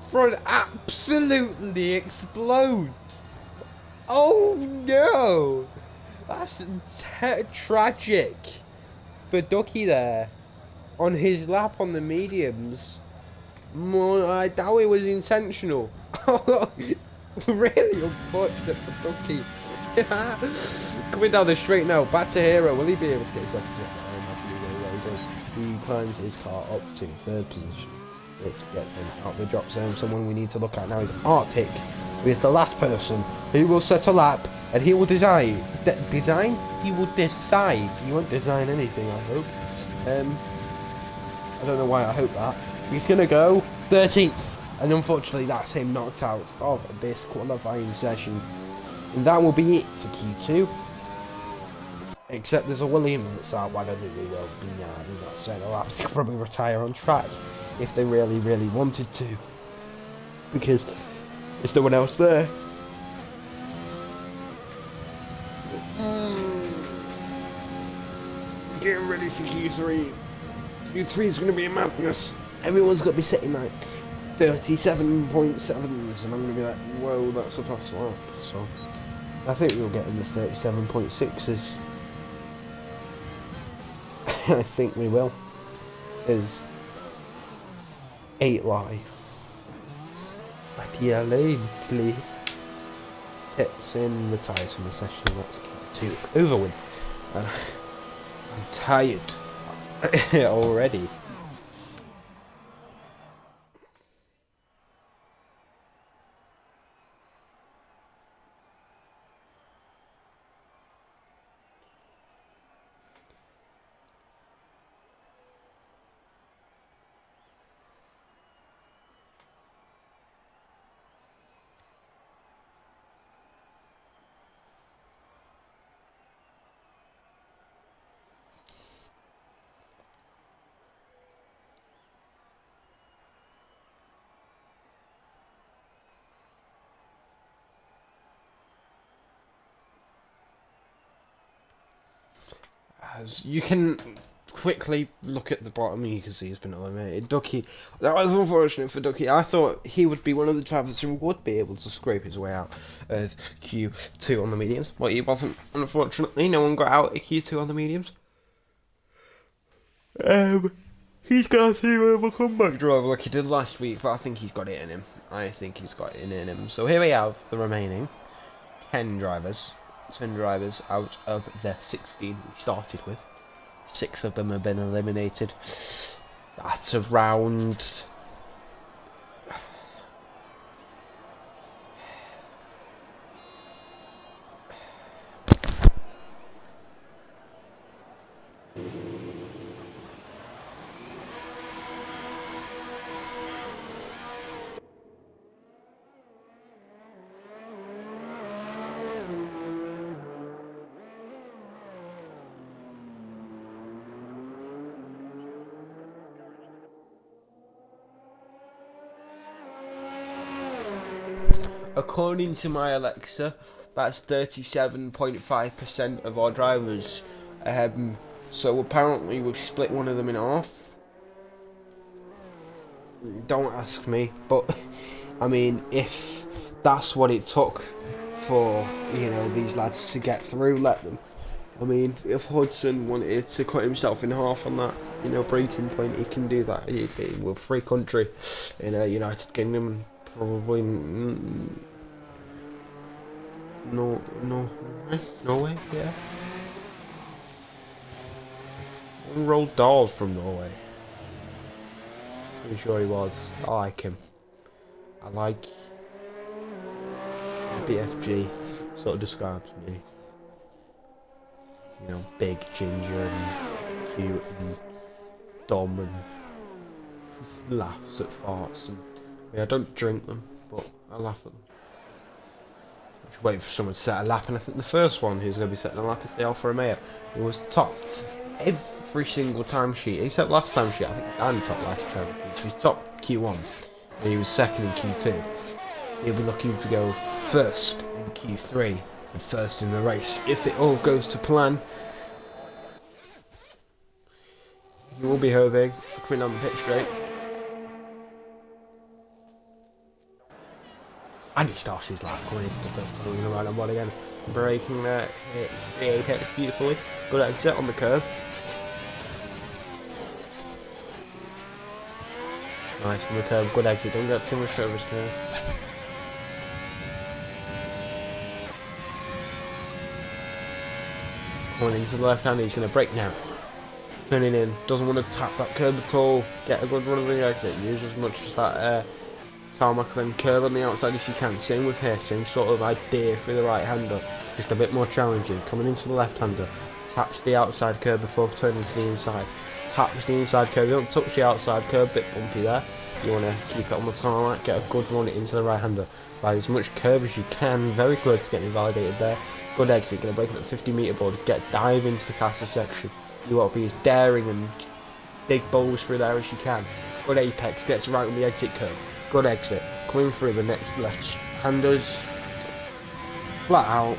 Speaker 1: front absolutely explode. Oh no! That's tragic for Ducky there on his lap on the mediums. I doubt it was intentional. Really unfortunate for Ducky. Coming down the straight now, back to Hero. Will he be able to get himself to I imagine he will. He does. He climbs his car up to third position, which gets him out of the drop zone. Someone we need to look at now is Arctic, who is the last person who will set a lap, and he will design. He will decide. He won't design anything, I hope. I don't know why I hope that. He's gonna go 13th, and unfortunately that's him knocked out of this qualifying session. And that will be it for Q2. Except there's a Williams that's out. Why don't think they will be now? He's not saying they'll have to probably retire on track if they really, really wanted to, because there's no one else there. Getting ready for Q3. Q3 is going to be a madness. Everyone's got to be sitting like 37.7s, and I'm going to be like, whoa, that's a fast lap. So I think we'll get in the 37.6s. I think we will. Is 8 lie. But yeah, lately hits in, retires from the session. Let's get to over with. I'm tired already. As you can quickly look at the bottom, you can see he's been eliminated. Ducky, that was unfortunate for Ducky. I thought he would be one of the drivers who would be able to scrape his way out of Q2 on the mediums, but he wasn't, unfortunately. No one got out at Q2 on the mediums. He's got to be a comeback driver like he did last week, but I think he's got it in him. I think he's got it in him. So here we have the remaining 10 drivers. 10 drivers out of the 16 we started with. 6 of them have been eliminated. That's around... According to my Alexa, That's 37.5% of our drivers. So apparently we've split one of them in half. Don't ask me, but I mean, if that's what it took for, you know, these lads to get through, let them. I mean, if Hudson wanted to cut himself in half on that, you know, breaking point, he can do that. We're a free country in a United Kingdom, probably Norway, yeah. Roald Dahl from Norway. Pretty sure he was. I like him. I like BFG. Sort of describes me. You know, big, ginger, and cute, and dumb, and laughs at farts. And I don't drink them, but I laugh at them. I'm just waiting for someone to set a lap, and I think the first one who's going to be setting a lap is the Alfa Romeo. It was topped every single timesheet, except last timesheet. I think Dan topped last time. So he's topped Q1, and he was second in Q2. He'll be looking to go first in Q3 and first in the race. If it all goes to plan, he will be Hervig coming on the pit straight. And he starts his lap going into the first corner, going around on one again. Braking there, hit the apex beautifully. Good exit on the curve. Nice on the curve, good exit, don't get too much service curve. Coming into the left hand, he's going to brake now. Turning in, doesn't want to tap that curb at all. Get a good run of the exit, use as much as that tarmac and curve on the outside as you can. Same with here, same sort of idea for the right hander, just a bit more challenging. Coming into the left hander, taps the outside curb before turning to the inside. Taps the inside curb, you don't touch the outside curb, bit bumpy there. You want to keep it on the tarmac, get a good run into the right hander. Ride as much curve as you can, very close to getting invalidated there. Good exit, going to break at the 50 metre board, dive into the caster section. You want to be as daring and big bowls through there as you can. Good apex, gets right on the exit curve. Good exit, coming through the next left handers, flat out,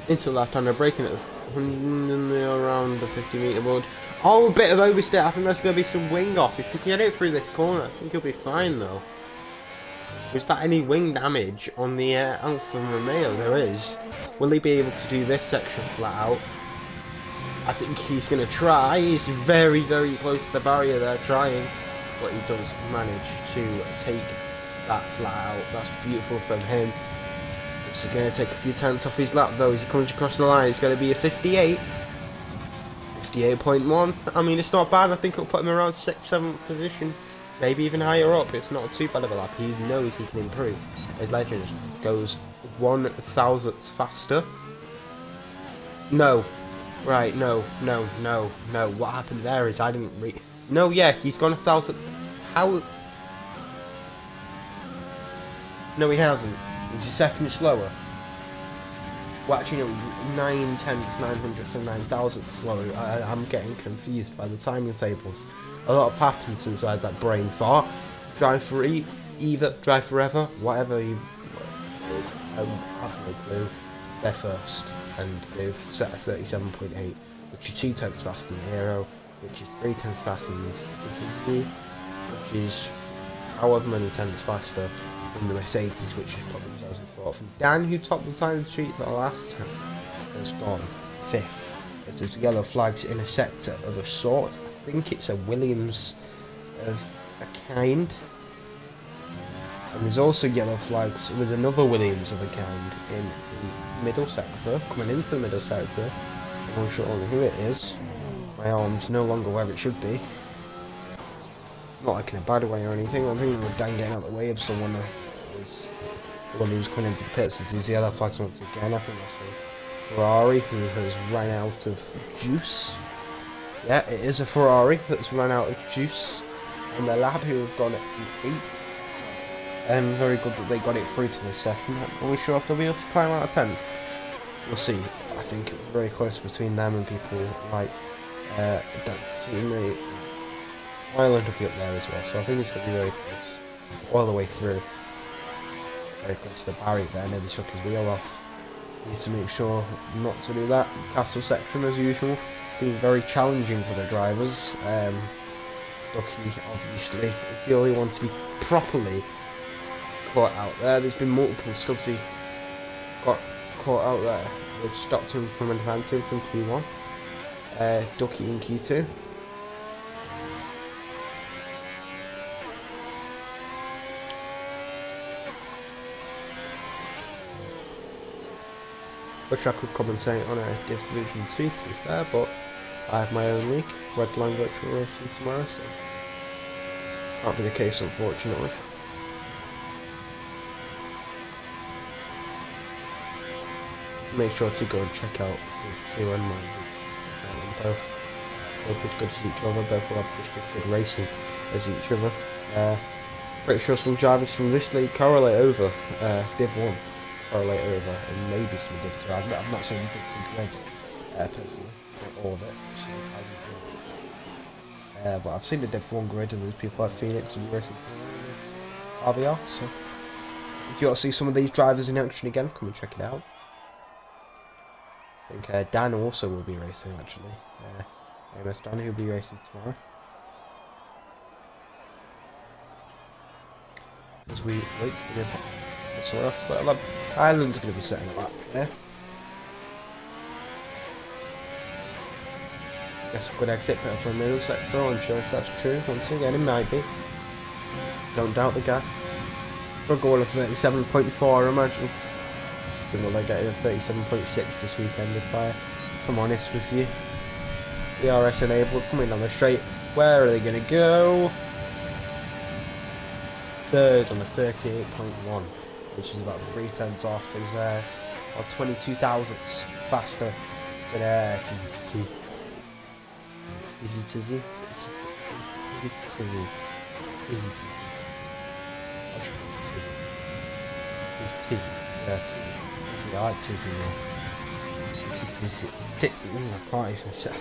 Speaker 1: into the left hander, braking at around the 50 metre board. Oh, a bit of oversteer, I think there's going to be some wing off. If you can get it through this corner, I think you'll be fine though. Is that any wing damage on the Alfa Romeo? There is. Will he be able to do this section flat out? I think he's going to try. He's very, very close to the barrier there, trying. But he does manage to take that flat out. That's beautiful from him. It's going to take a few tenths off his lap though as he comes across the line. It's going to be a 58. 58.1. I mean, it's not bad. I think it'll put him around 6th, 7th position. Maybe even higher up. It's not too bad of a lap. He knows he can improve. His legend goes 1,000th faster. No. Right, no. What happened there is I didn't read. No, yeah, he's gone 1,000. How? No, he hasn't. He's a second slower. Well, actually, no, he's 9 tenths, 900ths, and 9,000ths slower. I'm getting confused by the timing tables. A lot of patterns inside that brain fart. Drive for either, drive forever, whatever you. I have no clue. They're first, and they've set a 37.8, which is 2 tenths faster than Hero, which is 3 tenths faster than Suzuki, which is however many tenths faster than the Mercedes, which has put themselves in 4th. And Dan, who topped the time sheet the last time, has gone 5th. As there's yellow flags in a sector of a sort. I think it's a Williams of a kind. And there's also yellow flags with another Williams of a kind in the middle sector, coming into the middle sector. I'm not sure who it is. My arm's no longer where it should be. Not like in a bad way or anything. I'm thinking of Dan getting out of the way of someone who was the one who was coming into the pits. As these yellow flags once again, I think that's a Ferrari who has run out of juice. Yeah, it is a Ferrari that's run out of juice. And the lab who have gone at 8th. Very good that they got it through to this session. Are we sure if they'll be able to climb out of 10th? We'll see. I think it was very close between them and people like that teammate. Ireland will be up there as well, so I think it's going to be very close all the way through. very close to the barrier there, nearly shook his wheel off. Needs to make sure not to do that. Castle section, as usual, being very challenging for the drivers. Ducky, obviously, is the only one to be properly caught out there. There's been multiple Stubbsy got caught out there. They've stopped him from advancing from Q1. Ducky in Q2. Which I could commentate on a Division 2 to be fair, but I have my own league, Red Line Virtual Racing tomorrow, so can't be the case unfortunately. Make sure to go and check out these two and mine. Both as good as each other, both will have just as good racing as each other. Pretty sure some drivers from this league correlate over Div 1. Correlate over, and maybe some Div 2. I've not seen anything since Red, personally, not all of it, so but I've seen the Div 1 grid, and there's people like Phoenix and Racing RBR, so if you want to see some of these drivers in action again, come and check it out. I think Dan also will be racing, actually. AMS Dan, who'll be racing tomorrow. As we wait to begin. So Ireland's going to be setting a lap there. Guess we could exit better for the middle sector, I'm sure if that's true. Once again, it might be. Don't doubt the guy. For a goal of 37.4, I imagine. I think they'll get a 37.6 this weekend if I'm honest with you. ERS enabled, coming down the straight. Where are they going to go? Third on the 38.1. Which is about 3/10 off, is or 22 thousandths faster than Tizzy. Yeah, Tizzy. I like Tizzy now. I can't even say.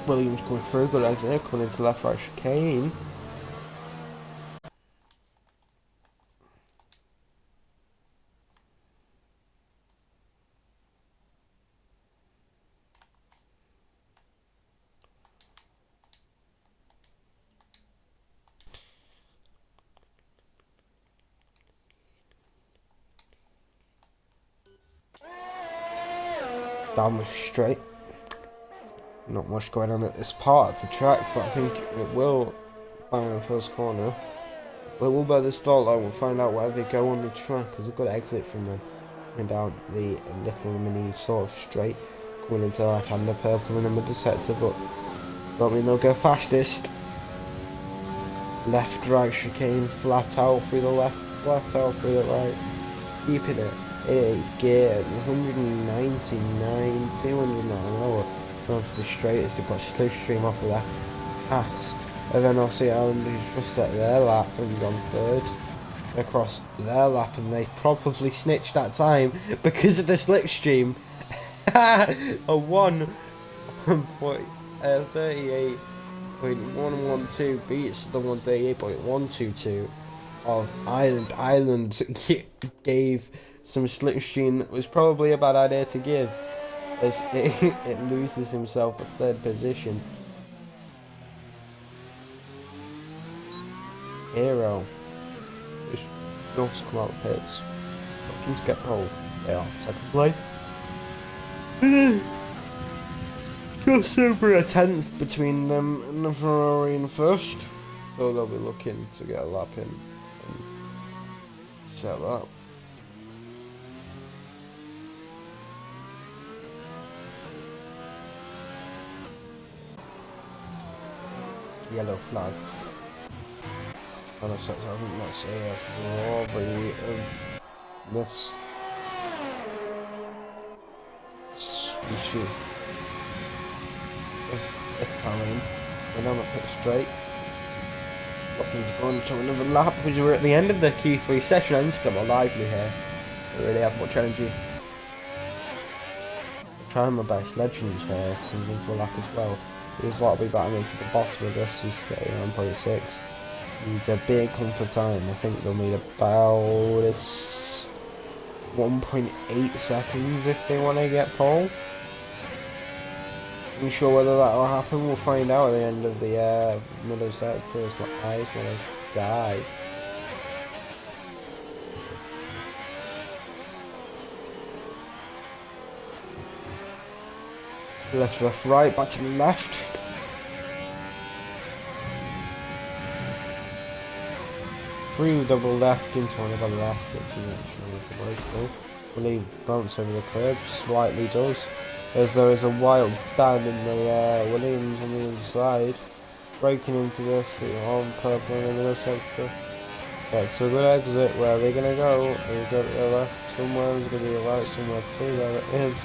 Speaker 1: Williams coming through, good exit, coming into left right chicane. Down the straight. Not much going on at this part of the track, but I think it will find the first corner. But we'll by the start line, we'll find out where they go on the track. There's a good exit from them. And down the little mini sort of straight, going into left-hander purple in the middle sector, but don't mean they'll go fastest. Left right chicane, flat out through the left, flat out through the right. Keeping it. It's geared 199, 200 miles an hour. Going for the straight as they've got slipstream off of that pass. And then NRCF who's just set their lap and gone third across their lap, and they probably snitched that time because of the slipstream. A 138.112 beats the 138.122 of Ireland. Ireland gave some slipstream that was probably a bad idea to give, as it loses himself a third position. Hero just supposed to come out of pits. Options get pulled. They are second place. Just over a tenth between them and the Ferrari in first, so they'll be looking to get a lap in and set that. Yellow flag. And I think that's a robbery of this species of Italian. And I'm a pit straight. Got things going to another lap because we're at the end of the Q3 session. I need to get more lively here. Don't really have much energy. I'm trying my best. Legends here comes into a lap as well. Here's what I'll be batting me to the bottom of this is 39.6. Needs a big comfort time. I think they'll need about 1.8 seconds if they want to get pole. I'm sure whether that will happen. We'll find out at the end of the middle sector as my eyes want to die. Left, left, right, back to the left. Through double left into one of the left, which is actually very cool. Will he bounce over the curb? Slightly does. As there is a wild down in the Williams on the inside. Breaking into this, on purple in the middle sector. That's a good exit. Where are they going to go? They go to the left somewhere, there's going to be a right somewhere too. There it is.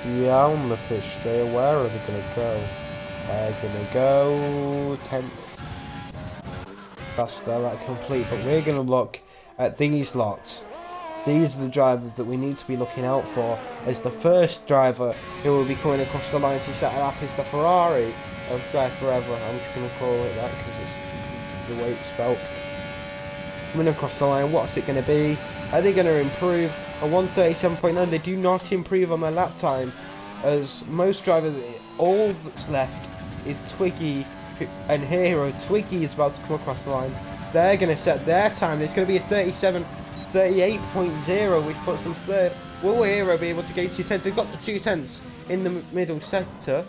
Speaker 1: Yeah, on the pitch straight. Where are they going to go? They're going to go 10th. That's that complete. But we're going to look at these lots. These are the drivers that we need to be looking out for. As the first driver who will be coming across the line to set a lap is the Ferrari of Drive Forever. I'm just going to call it that because it's the way it's spelled. Coming across the line, what's it going to be? Are they going to improve? A 137.9, they do not improve on their lap time, as most drivers, all that's left is Twiggy and Hero. Twiggy is about to come across the line. They're going to set their time. It's going to be a 38.0, which puts them third. Will Hero be able to get to 10th? They've got the 2 tenths in the middle sector,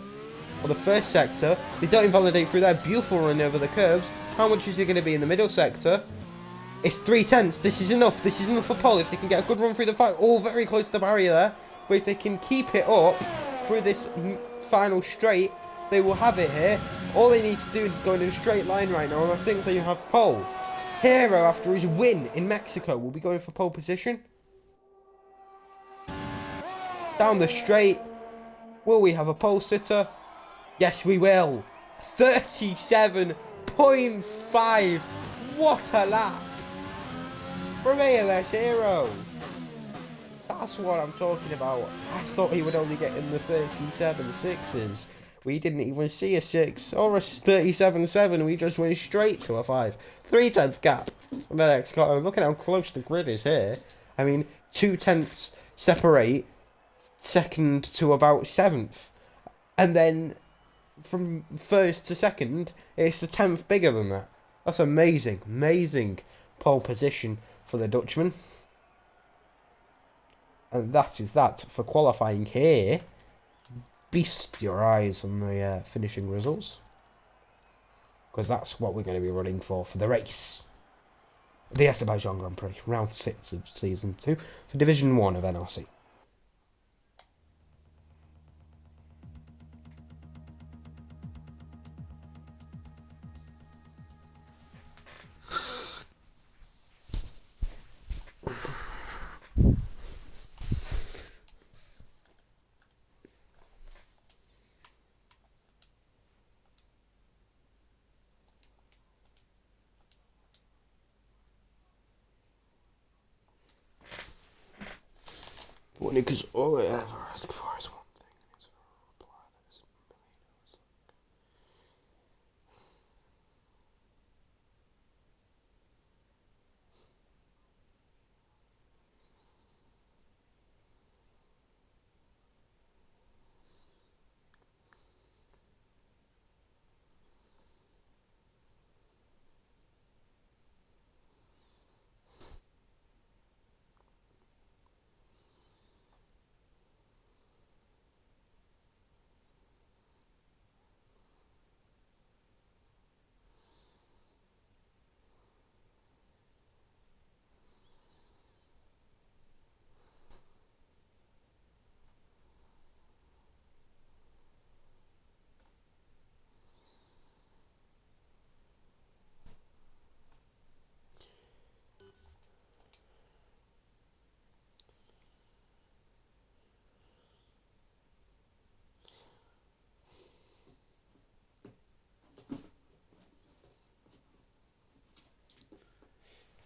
Speaker 1: or the first sector. They don't invalidate through there. Beautiful run over the curves. How much is it going to be in the middle sector? It's 3 tenths. This is enough. This is enough for pole. If they can get a good run through the fight, all very close to the barrier there. But if they can keep it up through this final straight, they will have it here. All they need to do is go in a straight line right now, and I think they have pole. Hero, after his win in Mexico, will be going for pole position. Down the straight. Will we have a pole sitter? Yes, we will. 37.5. What a lap from ALS Hero. That's what I'm talking about. I thought he would only get in the 37.6s. We didn't even see a 6 or a 37.7. We just went straight to a 5. 3/10 gap. The next car. Look at how close the grid is here. I mean, 2 tenths separate second to about 7th. And then from first to second, it's a 10th bigger than that. That's amazing. Amazing pole position for the Dutchman. And that is that for qualifying here. Feast your eyes on the finishing results, because that's what we're going to be running for the race. The Azerbaijan Grand Prix, round 6 of season 2 for Division 1 of NRC. What niggas all I ever ask for is one thing, and it's for a reply that is millions.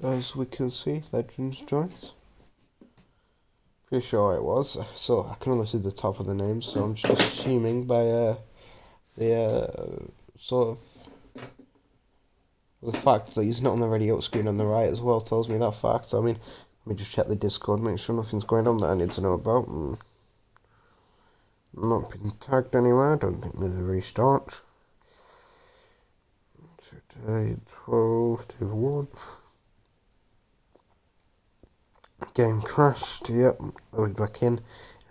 Speaker 1: As we can see, Legends joint. Pretty sure it was. So I can only see the top of the names, so I'm just assuming by the sort of the fact that he's not on the radio screen on the right as well tells me that fact. So I mean, let me just check the Discord, make sure nothing's going on that I need to know about. Not been tagged anywhere. Don't think there's a restart. Today 12-1. Game crashed. Yep, we're back in.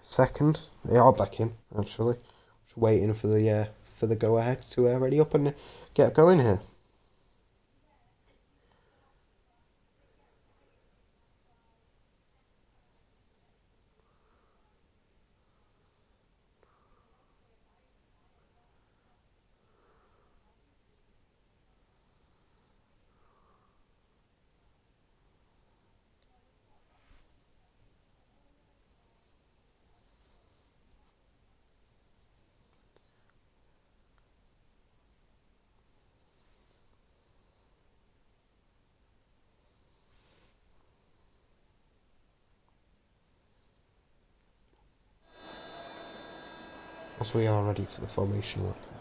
Speaker 1: Second, they are back in actually. Just waiting for the go ahead to ready up and get going here. As we are ready for the formation repair.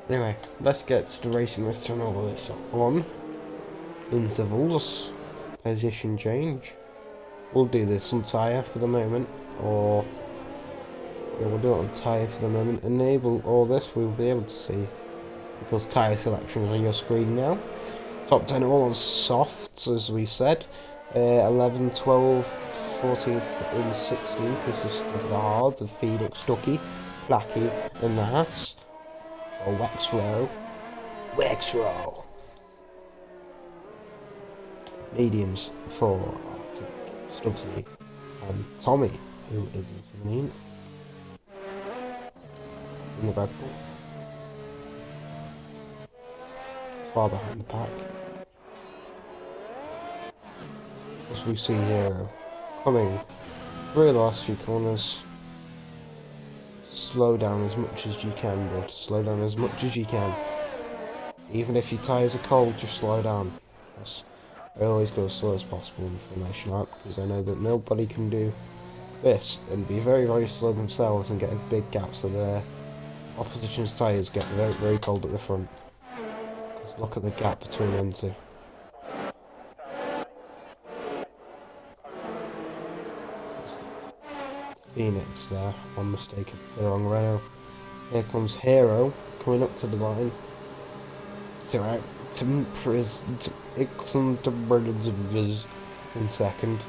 Speaker 1: Anyway, let's get to the racing. Let's turn all of this on. Intervals, position change. We'll do this on tyre for the moment, or yeah, we'll do it on tyre for the moment. Enable all this, we'll be able to see people's tyre selections on your screen now. Top 10 all on softs, as we said. 11, 12, 14th and 16th. This is the hards of Phoenix, Stucky, Blacky and the Haas. Or Wexrow. Mediums for Arctic, Stubbsy and Tommy, who is in 17th in the Red Bull. Far behind the pack. As we see here, coming through the last few corners. Slow down as much as you can, but slow down as much as you can. Even if your tyres are cold, just slow down. Yes. I always go as slow as possible in the formation lap, because I know that nobody can do this and be very, very slow themselves and get a big gap, so their opposition's tyres get very, very cold at the front. Just look at the gap between them two. Phoenix there, one mistake at the wrong rail. Here comes Hero coming up to the line. In second,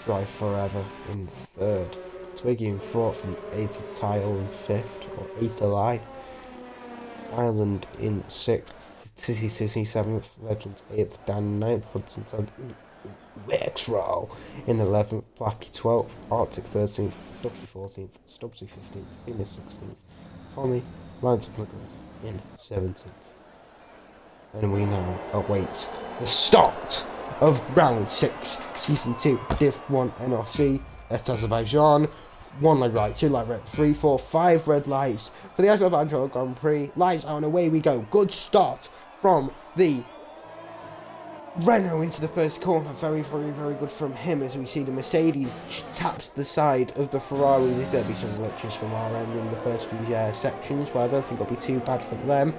Speaker 1: Drive Forever in third, Twiggy in fourth, and Ada Tile in fifth, or Ada Lie. Island in sixth, Tizzy seventh, Legends eighth, Dan ninth, Hudson 10th, Wexrow in 11th, Blacky 12th, Arctic 13th, Ducky 14th, Stubbsy 15th, Venus 16th, Tommy lines up in 17th. And we now await the start of round 6, season 2, div 1 NRC at Azerbaijan. 1 red light, 2 light red, 3, 4, 5 red lights for the Azerbaijan Grand Prix. Lights out and away we go. Good start from the Renault into the first corner. Very, very, very good from him, as we see the Mercedes taps the side of the Ferrari. There's going to be some glitches from our end in the first few sections, but I don't think it'll be too bad for them.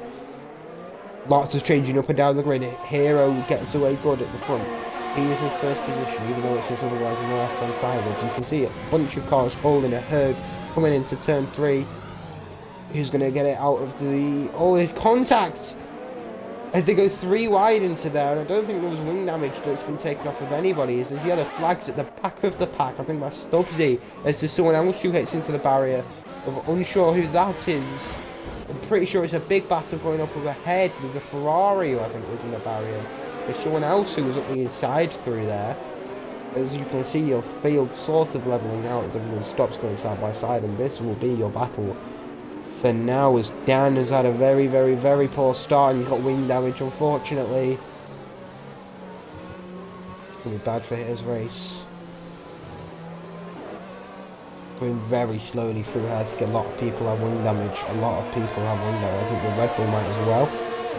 Speaker 1: Lots of changing up and down the grid. Hero gets away good at the front. He is in first position, even though it says otherwise on the left hand side. As you can see, a bunch of cars all in a herd coming into turn 3. Who's going to get it out of the... Oh, there's contact! As they go 3 wide into there, and I don't think there was wing damage that's been taken off of anybody. As there's yellow flags at the back of the pack. I think that's Stubbsy. As there's someone else who hits into the barrier. I'm unsure who that is. I'm pretty sure it's a big battle going up overhead. There's a Ferrari who I think was in the barrier. There's someone else who was up the inside through there. As you can see, your field sort of levelling out as everyone stops going side by side, and this will be your battle for now, as Dan has had a very, very, very poor start, and he's got wing damage, unfortunately. It's going to be bad for his race. Going very slowly through here. I think a lot of people have wing damage. A lot of people have wing damage. I think the Red Bull might as well.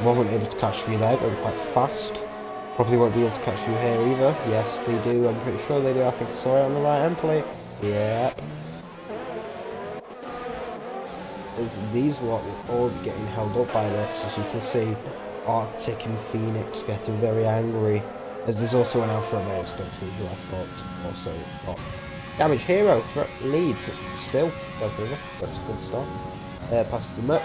Speaker 1: Wasn't able to catch through there, going quite fast. Probably won't be able to catch through here either. Yes, they do. I'm pretty sure they do. I think I saw it on the right hand plate. Yep. These lot are all getting held up by this, as you can see. Arctic and Phoenix getting very angry. As there's also an Alfa Romeo Stubbsy, who I thought also got damage. Hero leads still. Go further. That's a good start. Past the Merc.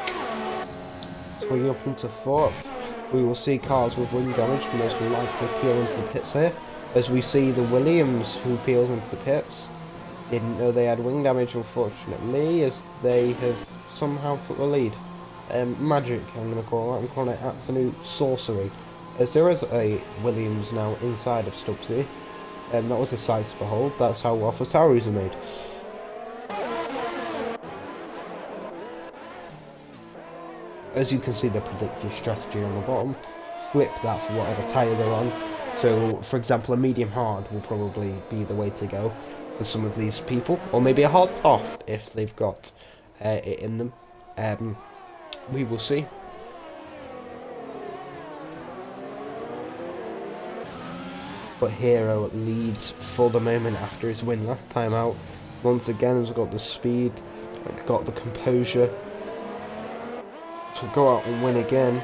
Speaker 1: Swinging up into 4th. We will see cars with wing damage most likely peel into the pits here. As we see the Williams who peels into the pits. Didn't know they had wing damage, unfortunately, as they have somehow took the lead. Magic, I'm going to call that. I'm calling it absolute sorcery. As there is a Williams now inside of Stubbsy. That was a sight to behold. That's how AlphaTauris are made. As you can see, the predictive strategy on the bottom. Flip that for whatever tyre they're on. So, for example, a medium hard will probably be the way to go for some of these people, or maybe a hard soft if they've got it in them. We will see. But Hero leads for the moment after his win last time out. Once again, has got the speed, got the composure to go out and win again.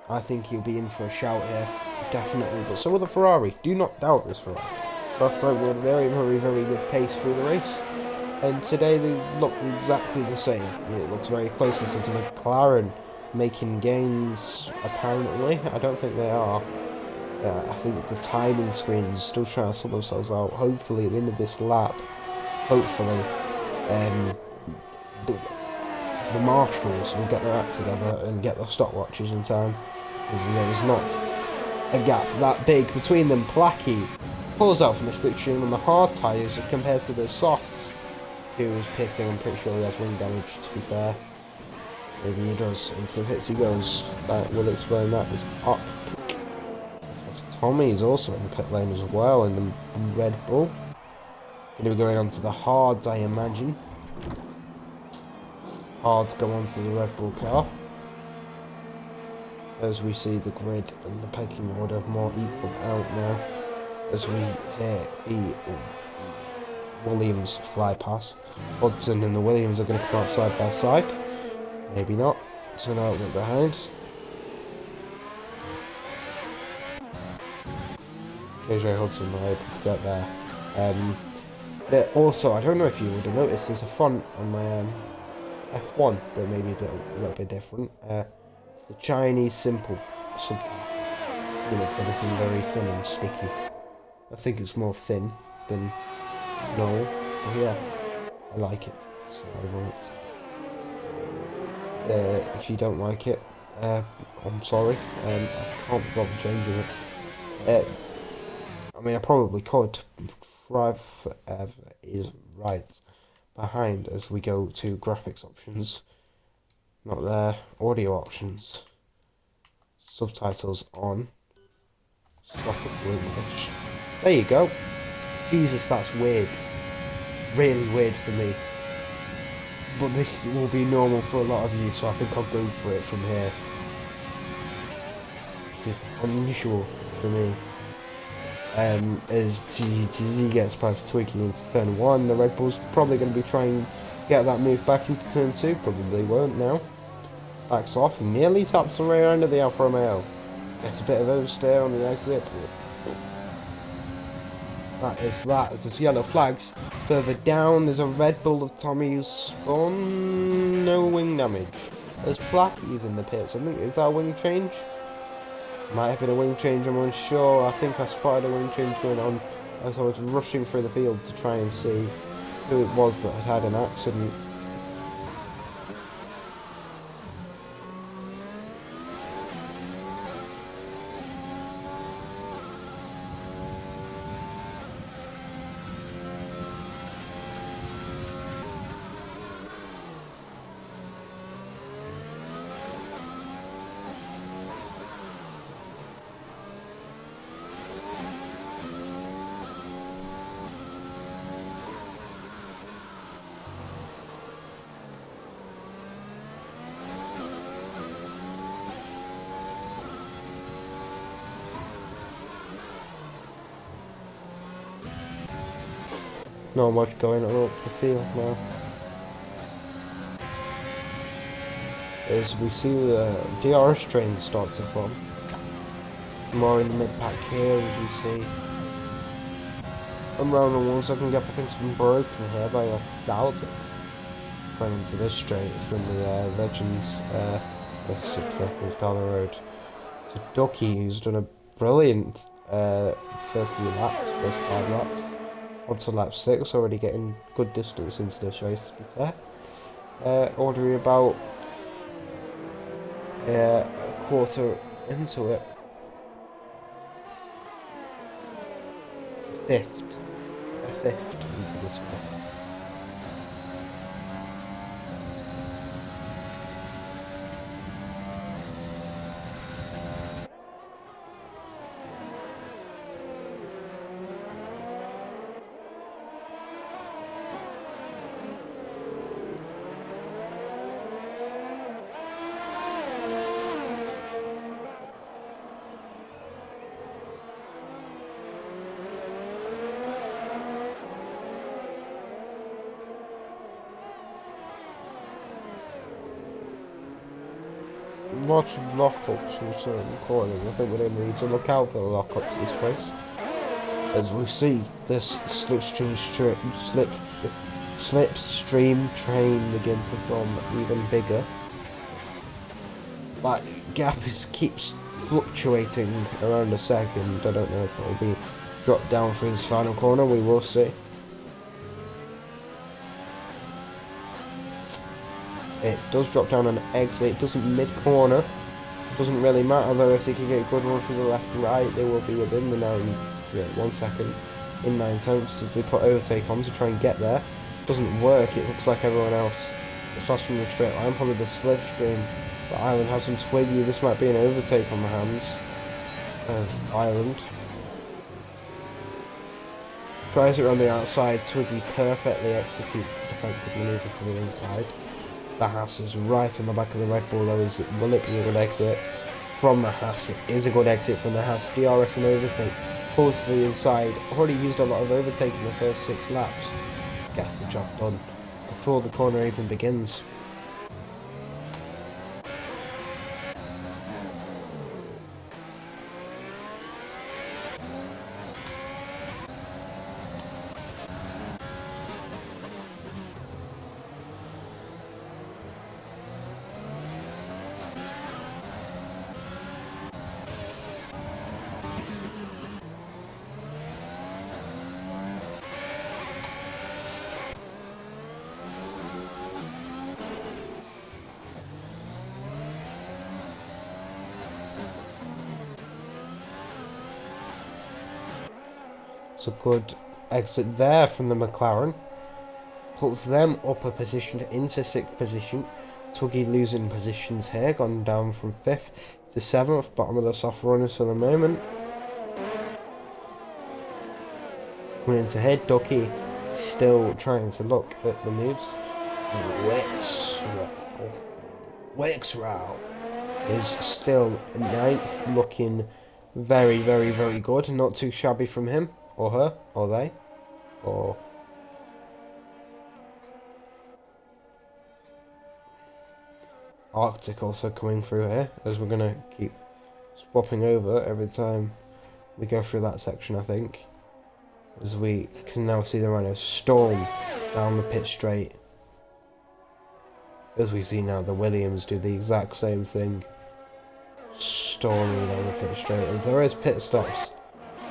Speaker 1: I think he'll be in for a shout here, definitely. But so will the Ferrari. Do not doubt this Ferrari. Last time they had very, very, very good pace through the race, and today they look exactly the same. It looks very close. This is a McLaren making gains, apparently. I don't think they are. I think the timing screens still trying to sort themselves out. Hopefully, at the end of this lap, hopefully, the marshals will get their act together and get their stopwatches in time, because there is not a gap that big between them. Placky pulls out from the slipstream on the hard tyres compared to the softs, who is pitting. I'm pretty sure he has wing damage, to be fair. Maybe he does. Into the pits he goes. That will explain that. Is up. Tommy is also in the pit lane as well in the Red Bull. Going to be going on to the hards, I imagine. Hards go onto the Red Bull car. As we see the grid and the pecking order more equal out now. As we hear the Williams fly past. Hudson and the Williams are going to come out side by side. Maybe not. So now it went behind. KJ Hudson were able to get there. Also, I don't know if you would have noticed, there's a font on my F1 that may be a little bit different. It's the Chinese simple subtitle. It makes everything very thin and sticky. I think it's more thin than normal. But yeah, I like it, so I want it. If you don't like it, I'm sorry. I can't be bothered changing it. I mean, I probably could. Drive is right behind as we go to graphics options. Not there. Audio options. Subtitles on. Swap it to English. There you go. Jesus, that's weird. Really weird for me. But this will be normal for a lot of you, so I think I'll go for it from here. It's just unusual for me. As GGTZ gets past Twiggy into turn 1, the Red Bull's probably going to be trying to get that move back into turn 2, probably won't now. Backs off, nearly taps the rear end of the Alfa Romeo. Gets a bit of oversteer on the exit. That is that, as there's yellow flags. Further down, there's a Red Bull of Tommy who's spun, no wing damage. There's Plappies in the pits, I think, is that a wing change? Might have been a wing change, I'm unsure. I think I spotted a wing change going on as I was rushing through the field to try and see who it was that had had an accident. Not much going on up the field now. As we see the DRS train start to form. More in the mid-pack here, as we see. Around the walls, I can get things been broken here by a thousandth. Going into this straight from the Legends, 6 seconds down the road. So Ducky, who's done a brilliant first few laps, first 5 laps. On to lap 6, already getting good distance into this race, to be fair. Ordering about a quarter into it. A fifth into this one. Lots of lockups in certain corners. I think we're going to need to look out for the lockups this race. As we see this slipstream train begin to form even bigger. That gap keeps fluctuating around a second. I don't know if it will be dropped down for his final corner, we will see. It does drop down an exit, it doesn't mid-corner. It doesn't really matter though, if they can get a good run through the left and right, they will be within the 1 second in 9 tenths as they put overtake on to try and get there. Doesn't work, it looks like everyone else is fast from the straight line, probably the slipstream that Ireland has on Twiggy. This might be an overtake on the hands of Ireland. Tries it on the outside, Twiggy perfectly executes the defensive manoeuvre to the inside. The Haas is right on the back of the Red Bull though. Will it be a good exit from the Haas? It is a good exit from the Haas. DRS and overtake. Pulls to the inside. Already used a lot of overtake in the first 6 laps. Gets the job done before the corner even begins. It's a good exit there from the McLaren. Puts them up a position into 6th position. Twiggy losing positions here, gone down from 5th to 7th, bottom of the soft runners for the moment. Coming into here, Ducky still trying to look at the moves. Wexrow is still 9th, looking Very, very, very good. Not too shabby from him, or her, or they, or... Arctic also coming through here, as we're going to keep swapping over every time we go through that section, I think. As we can now see the Rhino storm down the pit straight. As we see now the Williams do the exact same thing. Storming down the pit straight. As there is pit stops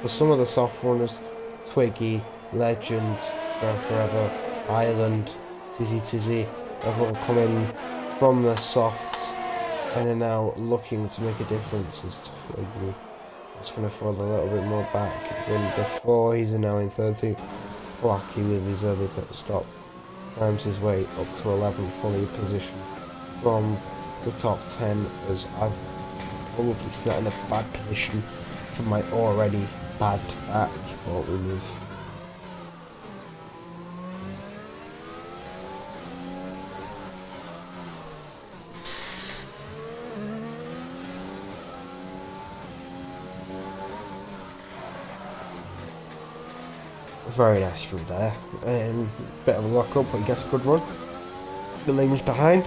Speaker 1: for some of the soft runners, Twiggy, Legend, Go Forever, Ireland, Tizzy, have all come in from the softs and are now looking to make a difference. As Twiggy is going to fall a little bit more back than before. He's now in 13th. Flacky with his early pit stop climbs his way up to 11th, fully position from the top 10, as I've probably set in a bad position for my already bad back, but we move. Very nice through there. Bit of a lock up, but I guess a good run. The lane was behind.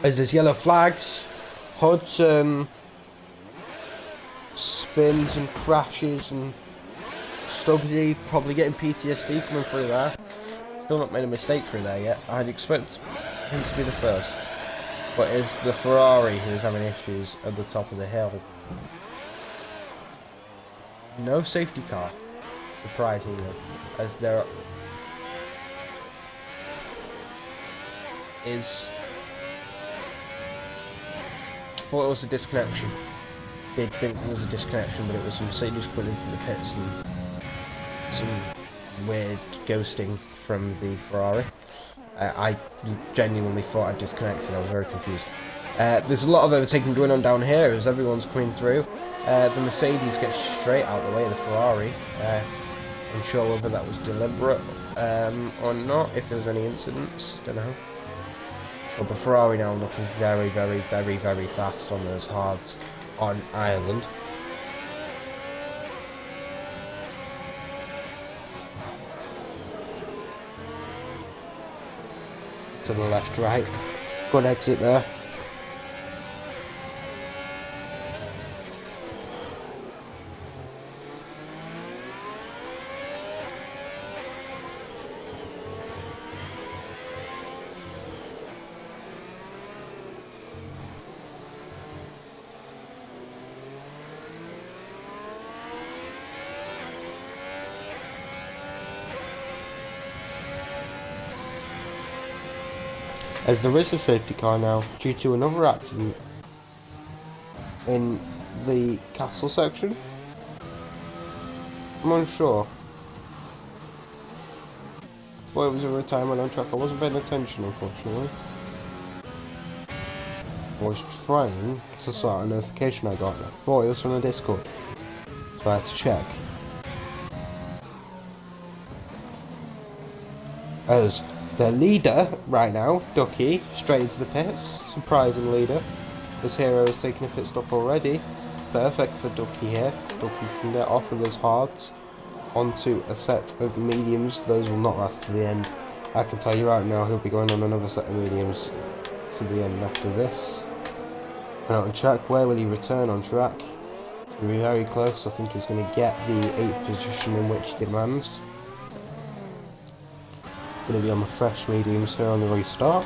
Speaker 1: As there's yellow flags, Hudson spins and crashes, and Stubbsy probably getting PTSD coming through there. Still not made a mistake through there yet. I'd expect him to be the first, but it's the Ferrari who's having issues at the top of the hill. No safety car, surprisingly, as there is... thought it was a disconnection. Did think it was a disconnection, but it was Mercedes put into the pits and some weird ghosting from the Ferrari. I genuinely thought I'd disconnected. I was very confused. There's a lot of overtaking going on down here as everyone's coming through. The Mercedes gets straight out of the way of the Ferrari. Unsure whether that was deliberate or not, if there was any incidents, don't know. But the Ferrari now looking very, very, very, very fast on those hards on Ireland. To the left, right. Good exit there. As there is a safety car now, due to another accident in the castle section. I'm unsure. I thought it was a retirement on track. I wasn't paying attention, unfortunately. I was trying to sort out a notification I got. I thought it was from the Discord, so I had to check. As the leader right now, Ducky, straight into the pits. Surprising leader. This hero is taking a pit stop already. Perfect for Ducky here. Ducky can get off of those hards onto a set of mediums. Those will not last to the end. I can tell you right now, he'll be going on another set of mediums to the end after this. Out on track, where will he return on track? He'll be very close. I think he's going to get the 8th position in which he demands. Going to be on the fresh mediums here on the restart.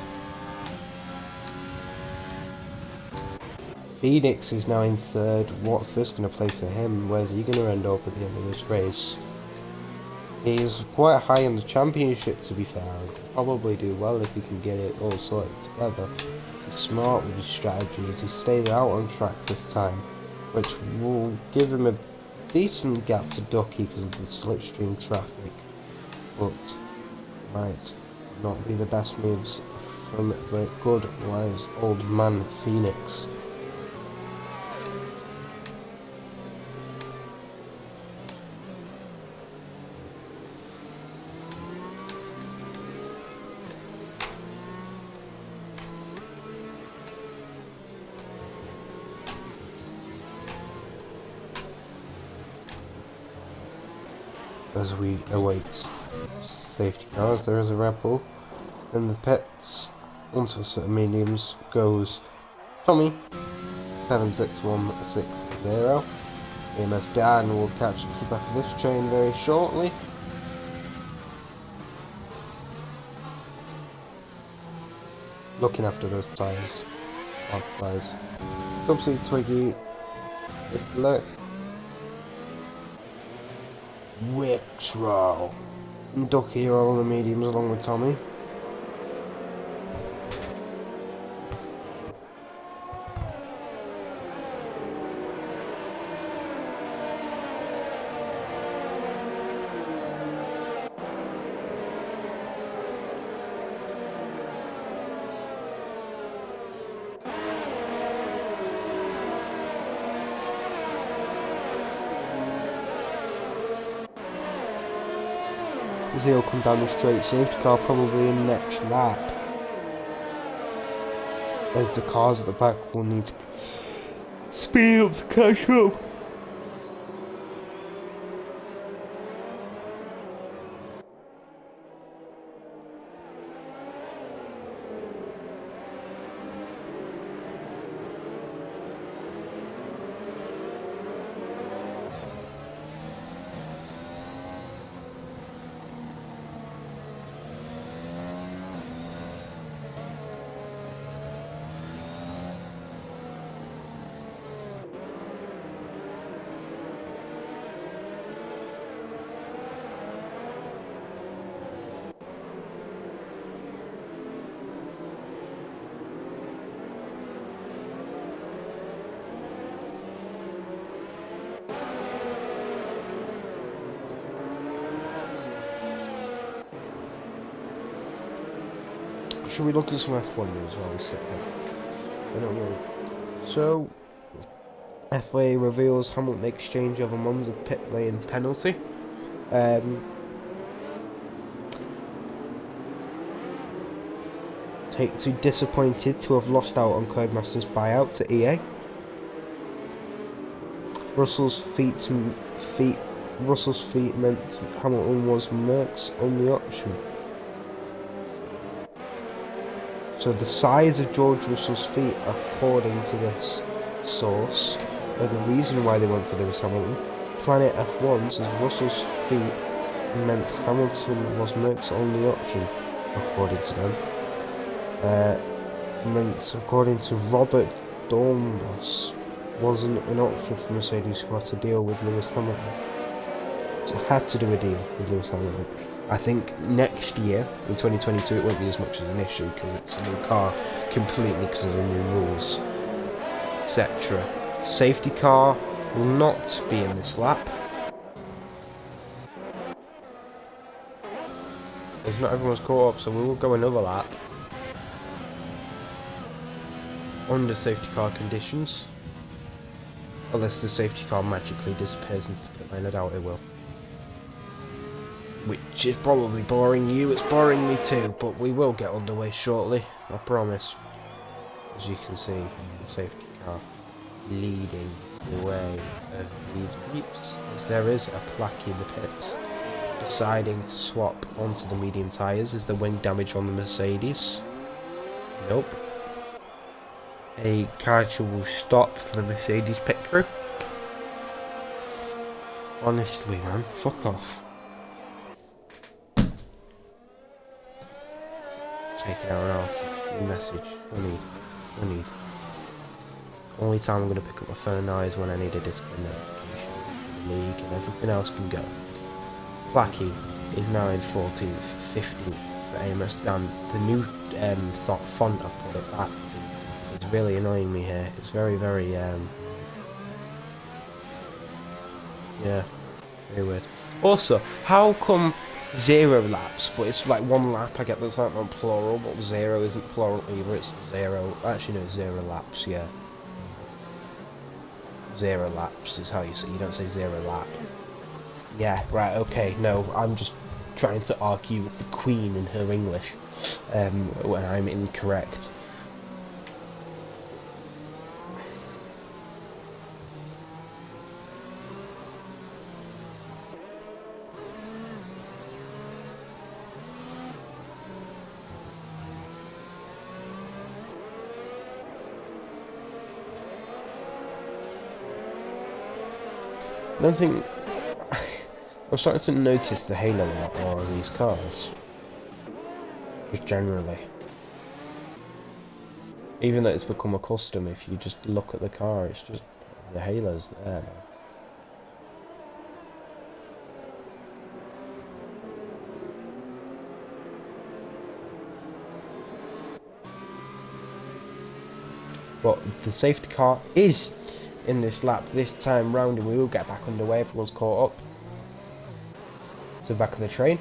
Speaker 1: Phoenix is now in 3rd. What's this going to play for him? Where's he going to end up at the end of this race? He's quite high in the championship, to be fair. He'll probably do well if he can get it all sorted together. He's smart with his strategies. He stayed out on track this time, which will give him a decent gap to Ducky because of the slipstream traffic. But might not be the best moves from the good wise old man Phoenix. as we await safety cars. There is a Red Bull in the pits. Onto sort of mediums goes Tommy 76160. AMS Dan will catch the back of this train very shortly. Looking after those tyres. Hard tyres. Stumpsy, Twiggy, Hitler, Wixrow, and Ducky are all the mediums along with Tommy. He'll come down the straight, safety car probably in next lap, as the cars at the back will need to speed up to catch up. Should we look at some F1 news while we sit here? I don't know. So, FIA reveals Hamilton exchange over Monza pit lane penalty. Take Two disappointed to have lost out on Codemasters buyout to EA. Russell's feet meant Hamilton was Merck's only option. So the size of George Russell's feet, according to this source, are the reason why they went for Lewis Hamilton. Planet F1 says Russell's feet meant Hamilton was Merck's only option, according to them. Meant, according to Robert Dornbos, wasn't an option for Mercedes, who had to deal with Lewis Hamilton. So it had to do a deal with Lewis Hamilton. I think next year, in 2022, it won't be as much as an issue because it's a new car, completely because of the new rules, etc. Safety car will not be in this lap, because not everyone's caught up, so we will go another lap under safety car conditions, unless the safety car magically disappears into the pit lane. I doubt it will. Which is probably boring you, it's boring me too, but we will get underway shortly, I promise. As you can see, the safety car leading the way of these peeps, as there is a plaque in the pits deciding to swap onto the medium tyres. Is there wing damage on the Mercedes? Nope. A casual stop for the Mercedes pit crew. Honestly man, fuck off. Taking out an article, message, I need. Only time I'm going to pick up my phone now is when I need a Discord notification from the league, and everything else can go. Placky is now in 14th, 15th for AMS Dan. The new font I've put it back to is really annoying me here. It's very, very, yeah, very weird. Also, how come 0 laps, but it's like 1 lap? I get that's not plural, but 0 isn't plural either, it's 0. Actually no, 0 laps, yeah. 0 laps is how you say, you don't say 0 lap. Yeah, right, okay, no, I'm just trying to argue with the Queen in her English, when I'm incorrect. I don't think... I'm starting to notice the halo a lot more on these cars. Just generally. Even though it's become a custom, if you just look at the car, it's just... the halo's there. But the safety car is in this lap this time round, and we will get back underway. Everyone's caught up. So back of the train.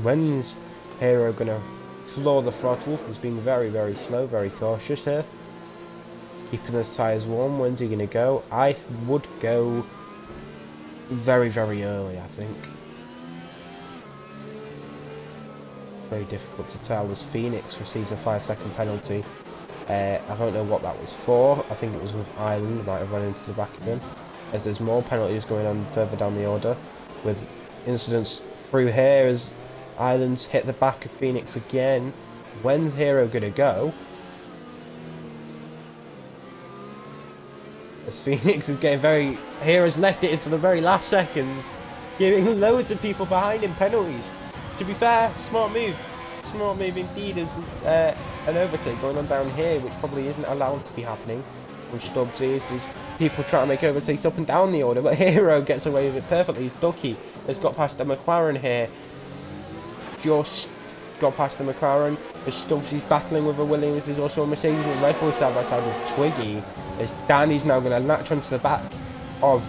Speaker 1: When's Hero gonna floor the throttle? He's being very, very slow, very cautious here. Keeping those tyres warm. When's he gonna go? I would go very, very early, I think. It's very difficult to tell as Phoenix receives a 5-second penalty. I don't know what that was for. I think it was with Ireland, might have run into the back of him. As there's more penalties going on further down the order, with incidents through here as Ireland's hit the back of Phoenix again. When's Hero gonna go? As Phoenix is getting very... Hero's left it into the very last second, giving loads of people behind him penalties. To be fair, smart move. Smart move indeed, as an overtake going on down here, which probably isn't allowed to be happening from Stubbsy. There's people trying to make overtakes up and down the order, but Hero gets away with it perfectly. Ducky has got past the McLaren here. Just got past the McLaren. As Stubbsy's battling with a Williams, there's also a Mercedes and Red Bull side by side with Twiggy. As Danny's now going to latch onto the back of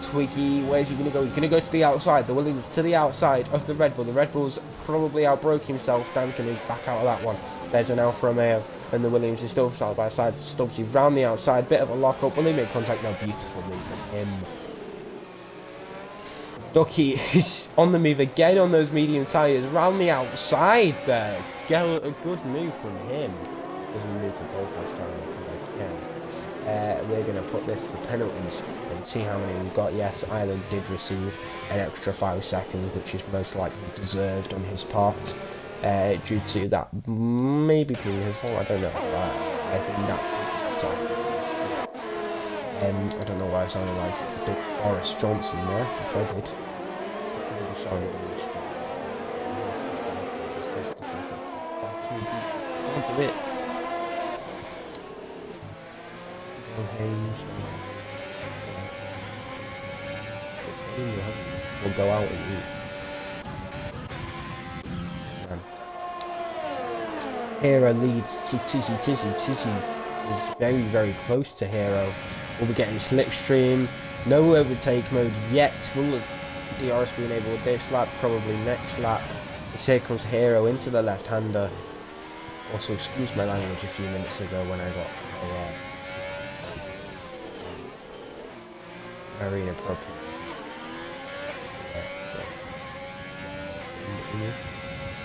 Speaker 1: Twiggy. Where's he going to go? He's going to go to the outside. The Williams to the outside of the Red Bull. The Red Bull's probably outbroke himself. Dan's going to back out of that one. There's an Alfa Romeo, and the Williams is still side by side. Stubbsy round the outside, bit of a lock up. Will they make contact? No, beautiful move from him. Ducky is on the move again on those medium tyres, round the outside there. A good move from him. As we move to pole pass again. We're going to put this to penalties and see how many we've got. Yes, Ireland did receive an extra 5 seconds, which is most likely deserved on his part. Due to that, maybe being his fault, I don't know. I think that's I don't know why I sounded like a bit Boris Johnson there, but I did. Can't do it. We'll go out and eat. Hero leads to Tizzy. Tizzy is very, very close to Hero. We'll be getting slipstream. No overtake mode yet. Will DRS be enabled this lap? Probably next lap. Here comes Hero into the left-hander. Also, excuse my language a few minutes ago when I got very inappropriate.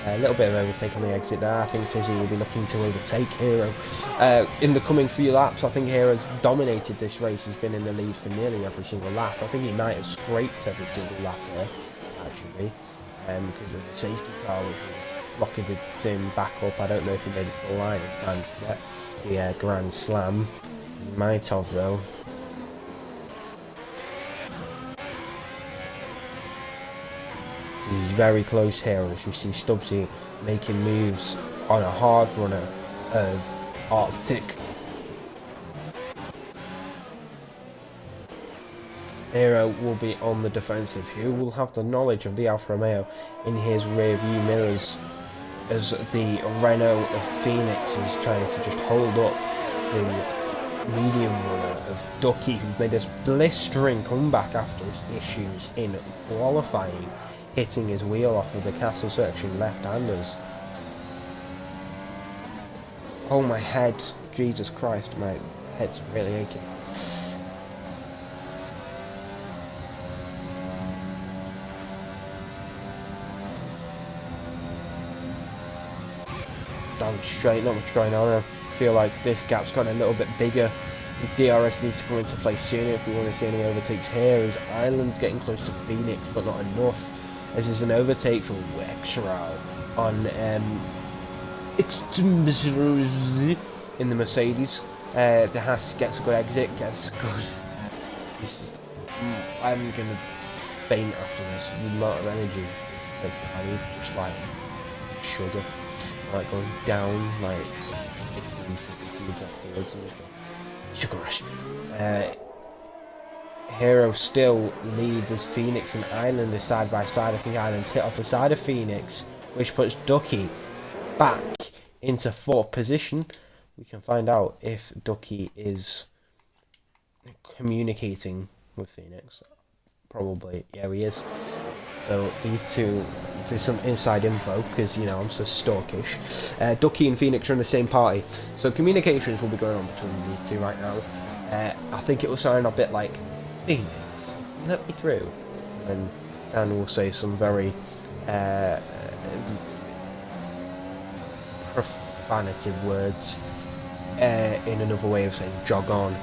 Speaker 1: A little bit of overtake on the exit there. I think Tizzy will be looking to overtake Hero in the coming few laps. I think Hero's dominated this race. He's been in the lead for nearly every single lap. I think he might have scraped every single lap there, actually, because of the safety car, which rocketed him back up. I don't know if he made it to the line in time to get the Grand Slam. He might have, though. He's very close here, as you see Stubbsy making moves on a hard runner of Arctic. Hero will be on the defensive. Who will have the knowledge of the Alfa Romeo in his rear view mirrors as the Renault of Phoenix is trying to just hold up the medium runner of Ducky, who's made this blistering comeback after his issues in qualifying, hitting his wheel off of the castle section left-handers. Oh, my head. Jesus Christ, my head's really aching. Down straight, not much going on. I feel like this gap's got a little bit bigger. DRS needs to come into play sooner if we want to see any overtakes here, as Ireland's getting close to Phoenix, but not enough. This is an overtake for Wexrow on in the Mercedes. The Haas gets a good exit, goes. I'm gonna faint after this. The amount of energy I need, just like sugar, like going down like 15 sugar cubes afterwards. Sugar rush. Hero still leads as Phoenix and Island are side by side. I think Island's hit off the side of Phoenix, which puts Ducky back into 4th position. We can find out if Ducky is communicating with Phoenix. Probably, yeah, he is. So these two, there's some inside info because you know I'm so stalkish. Ducky and Phoenix are in the same party, so communications will be going on between these two right now. I think it will sound a bit like, Phoenix, let me through, and Dan will say some very profanative words in another way of saying jog on.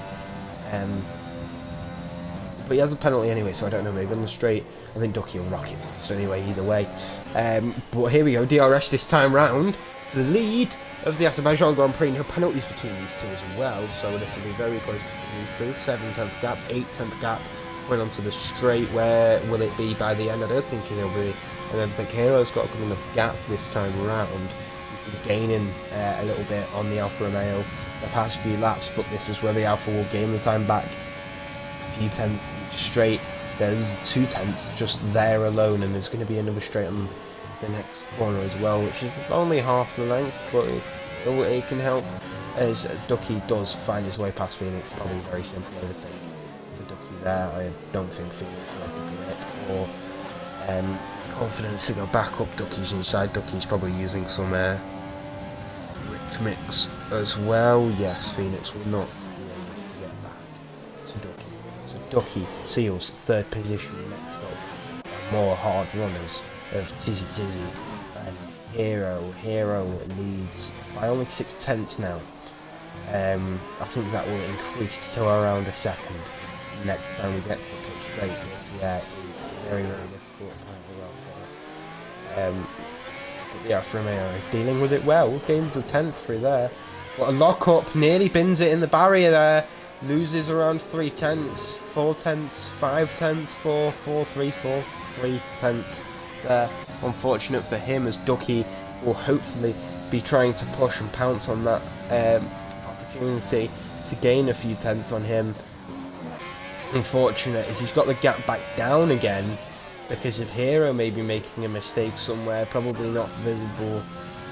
Speaker 1: But he has a penalty anyway, so I don't know, maybe on the straight. I think Ducky will rock it past anyway, either way. But here we go, DRS this time round. The lead of the Azerbaijan Grand Prix. No penalties between these two as well, so this will be very close between these two. 7/10 gap, 8/10 gap. Going on to the straight, where will it be by the end? I don't think it'll be. I don't think Hero's got a good enough gap this time round. Gaining a little bit on the Alfa Romeo the past few laps, but this is where the Alfa will gain the time back. A few tenths straight. There's 2 tenths just there alone, and there's going to be another straight on the next corner as well, which is only half the length, but it can help as Ducky does find his way past Phoenix. Probably a very simple overtake for Ducky there. I don't think Phoenix will have the grip or confidence to go back up Ducky's inside. Ducky's probably using some rich mix as well. Yes, Phoenix will not be able to get back to Ducky. So Ducky seals 3rd position next up. More hard runners of Tizzy and Hero leads by only 6 tenths now. I think that will increase to around a second next time we get to the pit straight, which is very, very difficult apparently. But the Alfa Romeo is dealing with it well. Gains a 10th through there. What a lock up, nearly bins it in the barrier there. Loses around 3 tenths, 4 tenths, 5 tenths, 4, 3 tenths there. Unfortunate for him, as Ducky will hopefully be trying to push and pounce on that opportunity to gain a few tenths on him. Unfortunate as he's got the gap back down again because of Hero maybe making a mistake somewhere, probably not visible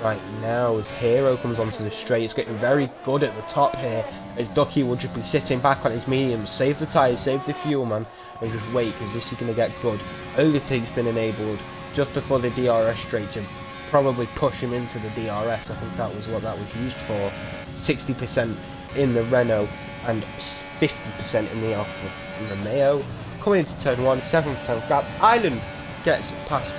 Speaker 1: right now as Hero comes onto the straight. It's getting very good at the top here as Ducky will just be sitting back on his mediums. Save the tyres, save the fuel, man, and just wait because this is going to get good. Overtake's been enabled just before the DRS straight to probably push him into the DRS. I think that was what that was used for. 60% in the Renault and 50% in the Alfa Romeo. Coming into turn 1, 7th gap. Island gets past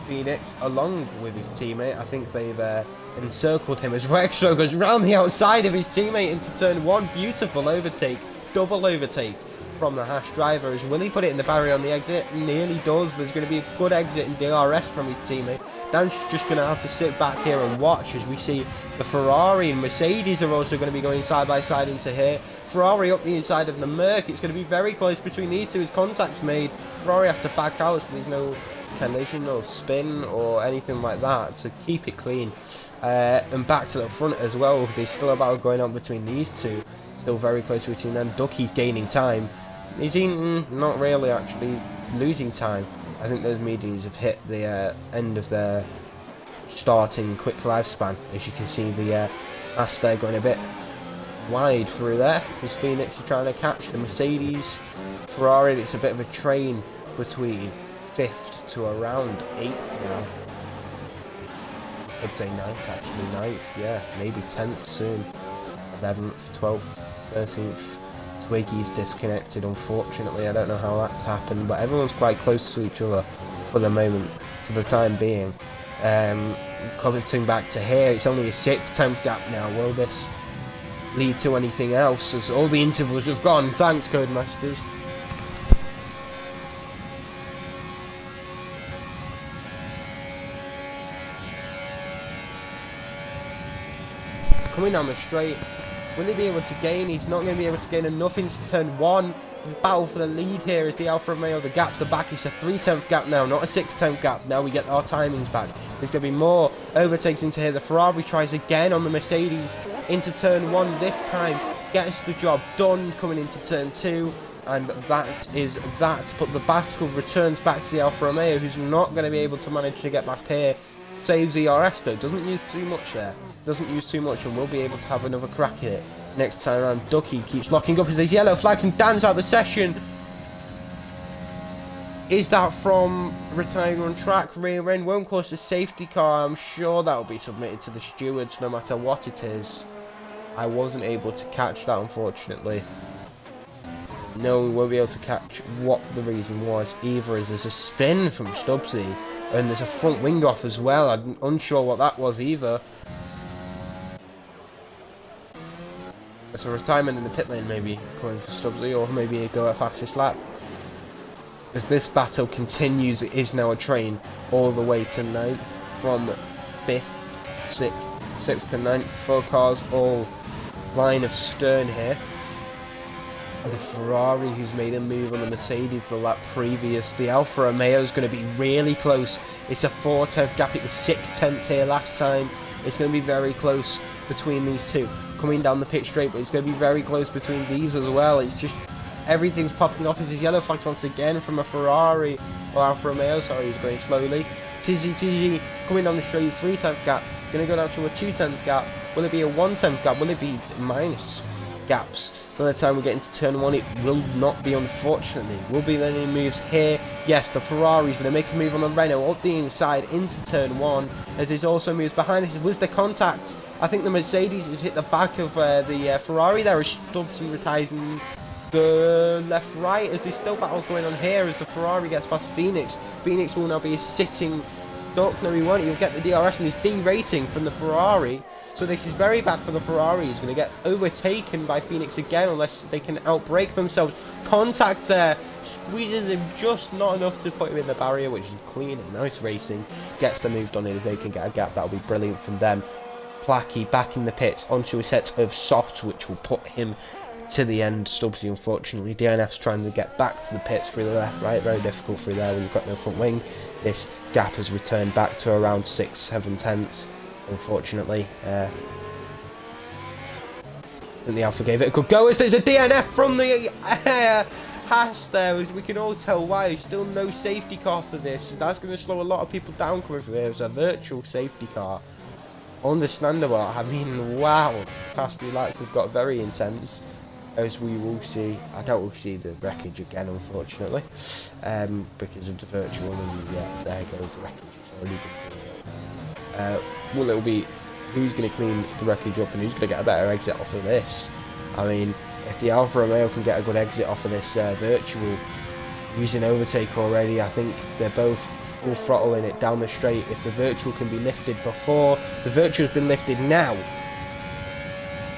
Speaker 1: Phoenix along with his teammate. I think they've encircled him as Rexro goes round the outside of his teammate into turn 1. Beautiful overtake, double overtake from the Haas driver. As will he put it in the barrier on the exit? Nearly does. There's going to be a good exit in DRS from his teammate. Dan's just going to have to sit back here and watch as we see the Ferrari and Mercedes are also going to be going side by side into here. Ferrari up the inside of the Merc. It's going to be very close between these two as contact's made. Ferrari has to back out so there's no collision or spin or anything like that to keep it clean. And back to the front as well. There's still a battle going on between these two. Still very close between them. Ducky's gaining time. He's not really actually losing time. I think those mediums have hit the end of their starting quick lifespan. As you can see, the Haas there going a bit wide through there as Phoenix are trying to catch the Mercedes. Ferrari, it's a bit of a train between 5th to around 8th now. I'd say 9th actually, 9th, yeah, maybe 10th soon. 11th, 12th, 13th. Twiggy's disconnected, unfortunately. I don't know how that's happened, but everyone's quite close to each other for the moment, for the time being. Commenting back to here, it's only a 6th, 10th gap now. Will this lead to anything else as all the intervals have gone? Thanks, Codemasters. Coming down the straight, will he be able to gain? He's not going to be able to gain enough into turn 1. battle for the lead here as the Alfa Romeo. The gaps are back. It's a 3/10 gap now, not a 6/10 gap. Now we get our timings back. There's going to be more overtakes into here. The Ferrari tries again on the Mercedes into turn 1 this time. Gets the job done coming into turn 2. And that is that. But the battle returns back to the Alfa Romeo, who's not going to be able to manage to get past here. Saves the RS though. Doesn't use too much there. Doesn't use too much, and will be able to have another crack at it next time around. Ducky keeps locking up as there's yellow flags and Dan's out of the session. Is that from retiring on track? Rear end won't cause a safety car. I'm sure that will be submitted to the stewards no matter what it is. I wasn't able to catch that, unfortunately. No, we won't be able to catch what the reason was either, as there's a spin from Stubbsy and there's a front wing off as well. I'm unsure what that was either. It's a retirement in the pit lane, maybe calling for Stubbsy, or maybe a go at fastest lap. As this battle continues, it is now a train all the way to 9th, from 5th, 6th to 9th. 4 cars all line of stern here. The Ferrari, who's made a move on the Mercedes the lap previous. The Alfa Romeo is going to be really close. It's a 4/10 gap. It was 6/10 here last time. It's going to be very close between these two. Coming down the pit straight, but it's going to be very close between these as well. It's just everything's popping off. As his yellow flags once again from a Ferrari, or Alfa Romeo, sorry, he's going slowly. Tizzy coming down the straight, 3/10 gap. Going to go down to a 2/10 gap. Will it be a 1/10 gap? Will it be minus gaps? By the time we get into turn 1, it will not be, unfortunately. Will be any moves here? Yes, the Ferrari's going to make a move on the Renault up the inside into turn 1, as there's also moves behind us. Was the contact? I think the Mercedes has hit the back of the Ferrari there, as Stubbsy retires in the left-right, as there's still battles going on here as the Ferrari gets past Phoenix. Phoenix will now be a sitting duck. No, he won't. He'll get the DRS and his D rating from the Ferrari. So this is very bad for the Ferrari. He's going to get overtaken by Phoenix again unless they can outbrake themselves. Contact there. Squeezes him just not enough to put him in the barrier, which is clean and nice racing. Gets the move done, and if they can get a gap, that'll be brilliant from them. Placky back in the pits onto a set of softs, which will put him to the end. Stubbsy, unfortunately. DNF's trying to get back to the pits through the left, right. Very difficult through there when you've got no front wing. This gap has returned back to around 6-7 tenths. Unfortunately, and the Alpha gave it a good go as there's a DNF from the Haas there, as we can all tell why. There's still no safety car for this. That's going to slow a lot of people down coming through here. It was a virtual safety car. Understandable. I mean, wow. The past few laps have got very intense, as we will see. I doubt we'll see the wreckage again, unfortunately, because of the virtual, and yeah, there goes the wreckage. It's already been cleaned up. Well, it'll be who's going to clean the wreckage up and who's going to get a better exit off of this. I mean, if the Alfa Romeo can get a good exit off of this virtual using overtake already, I think they're both full throttle in it down the straight. If the virtual can be lifted before, the virtual's been lifted now.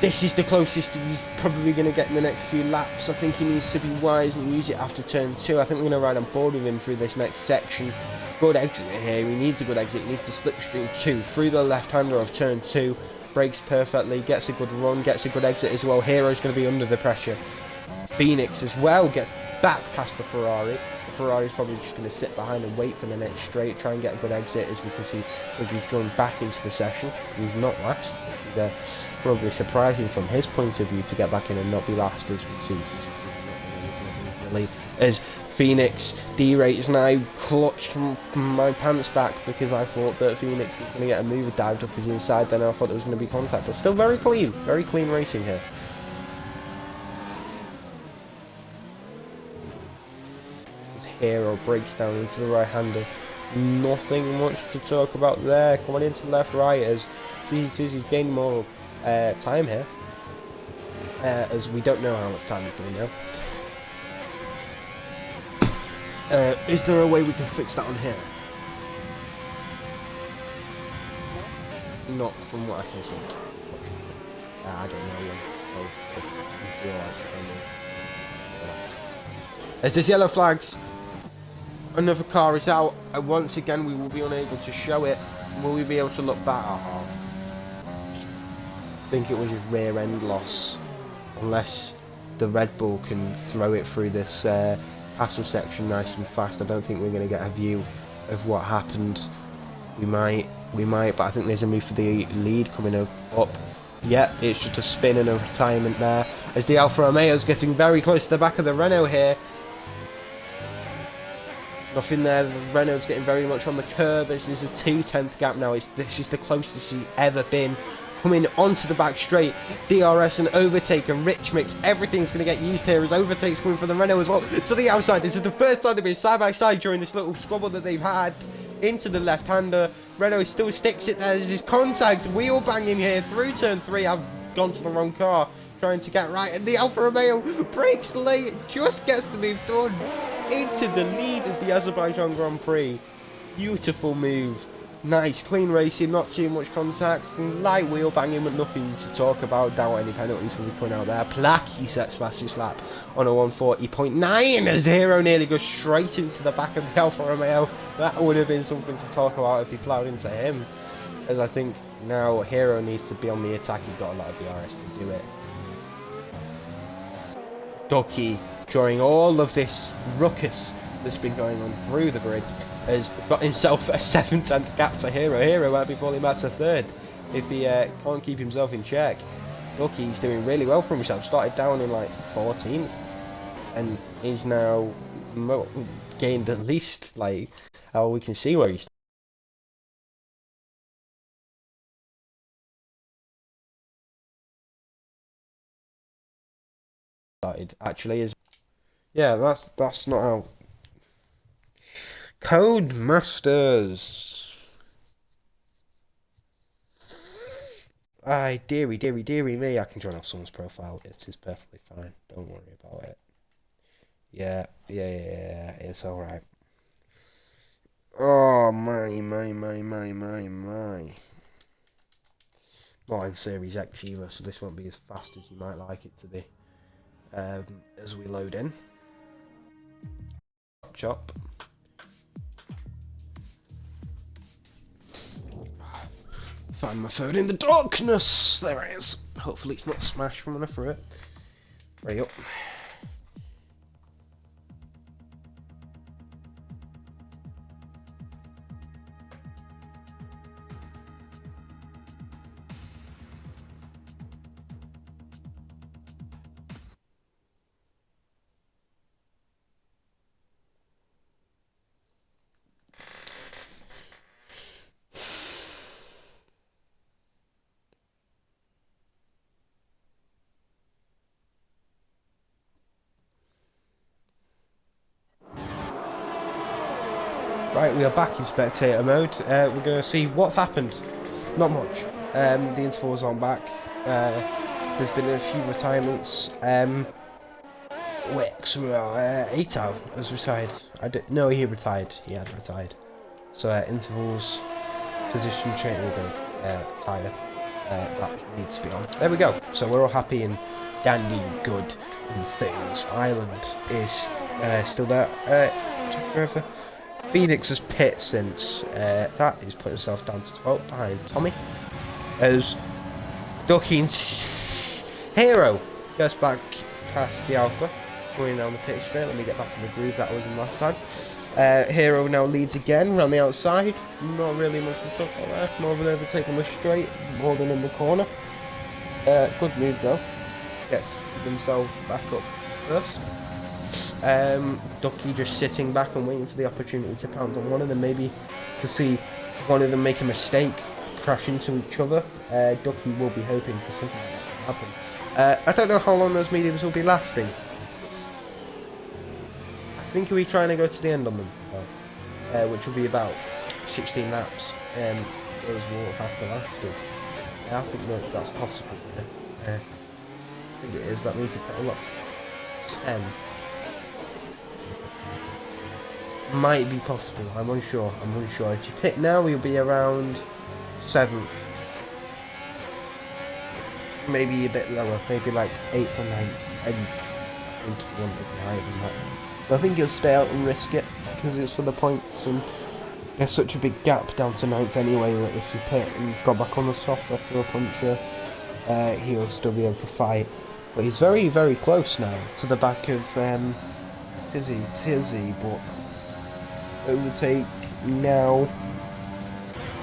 Speaker 1: This is the closest he's probably going to get in the next few laps. I think he needs to be wise and use it after turn 2. I think we're going to ride on board with him through this next section. Good exit here. He needs a good exit. He needs to slipstream 2 through the left-hander of turn 2. Brakes perfectly. Gets a good run. Gets a good exit as well. Hero's going to be under the pressure. Phoenix as well gets back past the Ferrari. The Ferrari's probably just going to sit behind and wait for the next straight. Try and get a good exit, as we can see. He's joined back into the session. He's not last. Which is probably surprising from his point of view to get back in and not be last, as we see. As Phoenix derates now, clutched my pants back because I thought that Phoenix was going to get a move, dived up his inside, then I thought there was going to be contact, but still very clean racing here. His Hero breaks down into the right-hander. Nothing much to talk about there. Coming into the left-right as Tizzy's gaining more time here, as we don't know how much time he's going now. Is there a way we can fix that on here? Not from what I can see. I don't know. As there's yellow flags, another car is out, and once again we will be unable to show it. Will we be able to look back? I think it was his rear end loss, unless the Red Bull can throw it through this castle section nice and fast. I don't think we're going to get a view of what happened. We might, but I think there's a move for the lead coming up. Yeah, it's just a spin and a retirement there, as the Alfa Romeo's getting very close to the back of the Renault here. Nothing there, the Renault's getting very much on the curb. There's a 2/10 gap now. This is the closest he's ever been. Coming onto the back straight, DRS and overtake and rich mix, everything's going to get used here as overtake's coming from the Renault as well. To the outside, this is the first time they've been side by side during this little squabble that they've had. Into the left-hander, Renault still sticks it there. There's this contact, wheel banging here through turn 3. I've gone to the wrong car, trying to get right, and the Alfa Romeo brakes late, just gets the move done into the lead of the Azerbaijan Grand Prix. Beautiful move. Nice, clean racing, not too much contact, light wheel banging but nothing to talk about. Doubt any penalties will be coming out there. Plaki sets fastest lap on a 140.9 as Hero nearly goes straight into the back of the Alfa Romeo. That would have been something to talk about if he ploughed into him. As I think now Hero needs to be on the attack, he's got a lot of DRS to do it. Ducky, during all of this ruckus that's been going on through the grid, has got himself a 7/10 gap to Hero. Hero might be falling back to 3rd if he can't keep himself in check. Ducky's doing really well for himself. Started down in like 14th and he's now gained at least, like, we can see where he's started actually. Is yeah, that's not how. Codemasters. Aye, dearie me, I can join off someone's profile. It is perfectly fine. Don't worry about it. Yeah, it's alright. Oh, my. Not in Series X either, so this won't be as fast as you might like it to be. As we load in. Chop. Find my phone in the darkness. There it is. Hopefully it's not smashed from when I threw it. Right up. Right, we are back in spectator mode. We're going to see what's happened. Not much. The intervals aren't back. There's been a few retirements. Wix, Atal has retired. No, he retired. He had retired. So intervals, position change, we're going to tire. That needs to be on. There we go. So we're all happy and dandy good and things. Ireland is still there. Forever. Phoenix has pit since that. He's put himself down to 12 behind Tommy. As Ducking's Hero goes back past the Alpha, going down the pit straight. Let me get back in the groove that I was in last time. Hero now leads again around the outside. Not really much to talk about there. More of an overtake on the straight, more than in the corner. Good move though. Gets himself back up first. Ducky just sitting back and waiting for the opportunity to pounce on one of them, maybe to see one of them make a mistake, crash into each other. Ducky will be hoping for something like that to happen. I don't know how long those mediums will be lasting. I think we're trying to go to the end on them, though, which will be about 16 laps. Those will have to last. I think that's possible. I think it is. That means you've got a lot. 10. Might be possible. I'm unsure. If you pick now, you'll be around 7th. Maybe a bit lower. Maybe like 8th or 9th. I think you want to be higher than that. So I think you'll stay out and risk it because it's for the points, and there's such a big gap down to 9th anyway that if you pit and go back on the soft after a puncture, he'll still be able to fight. But he's very, very close now to the back of Tizzy, but overtake now.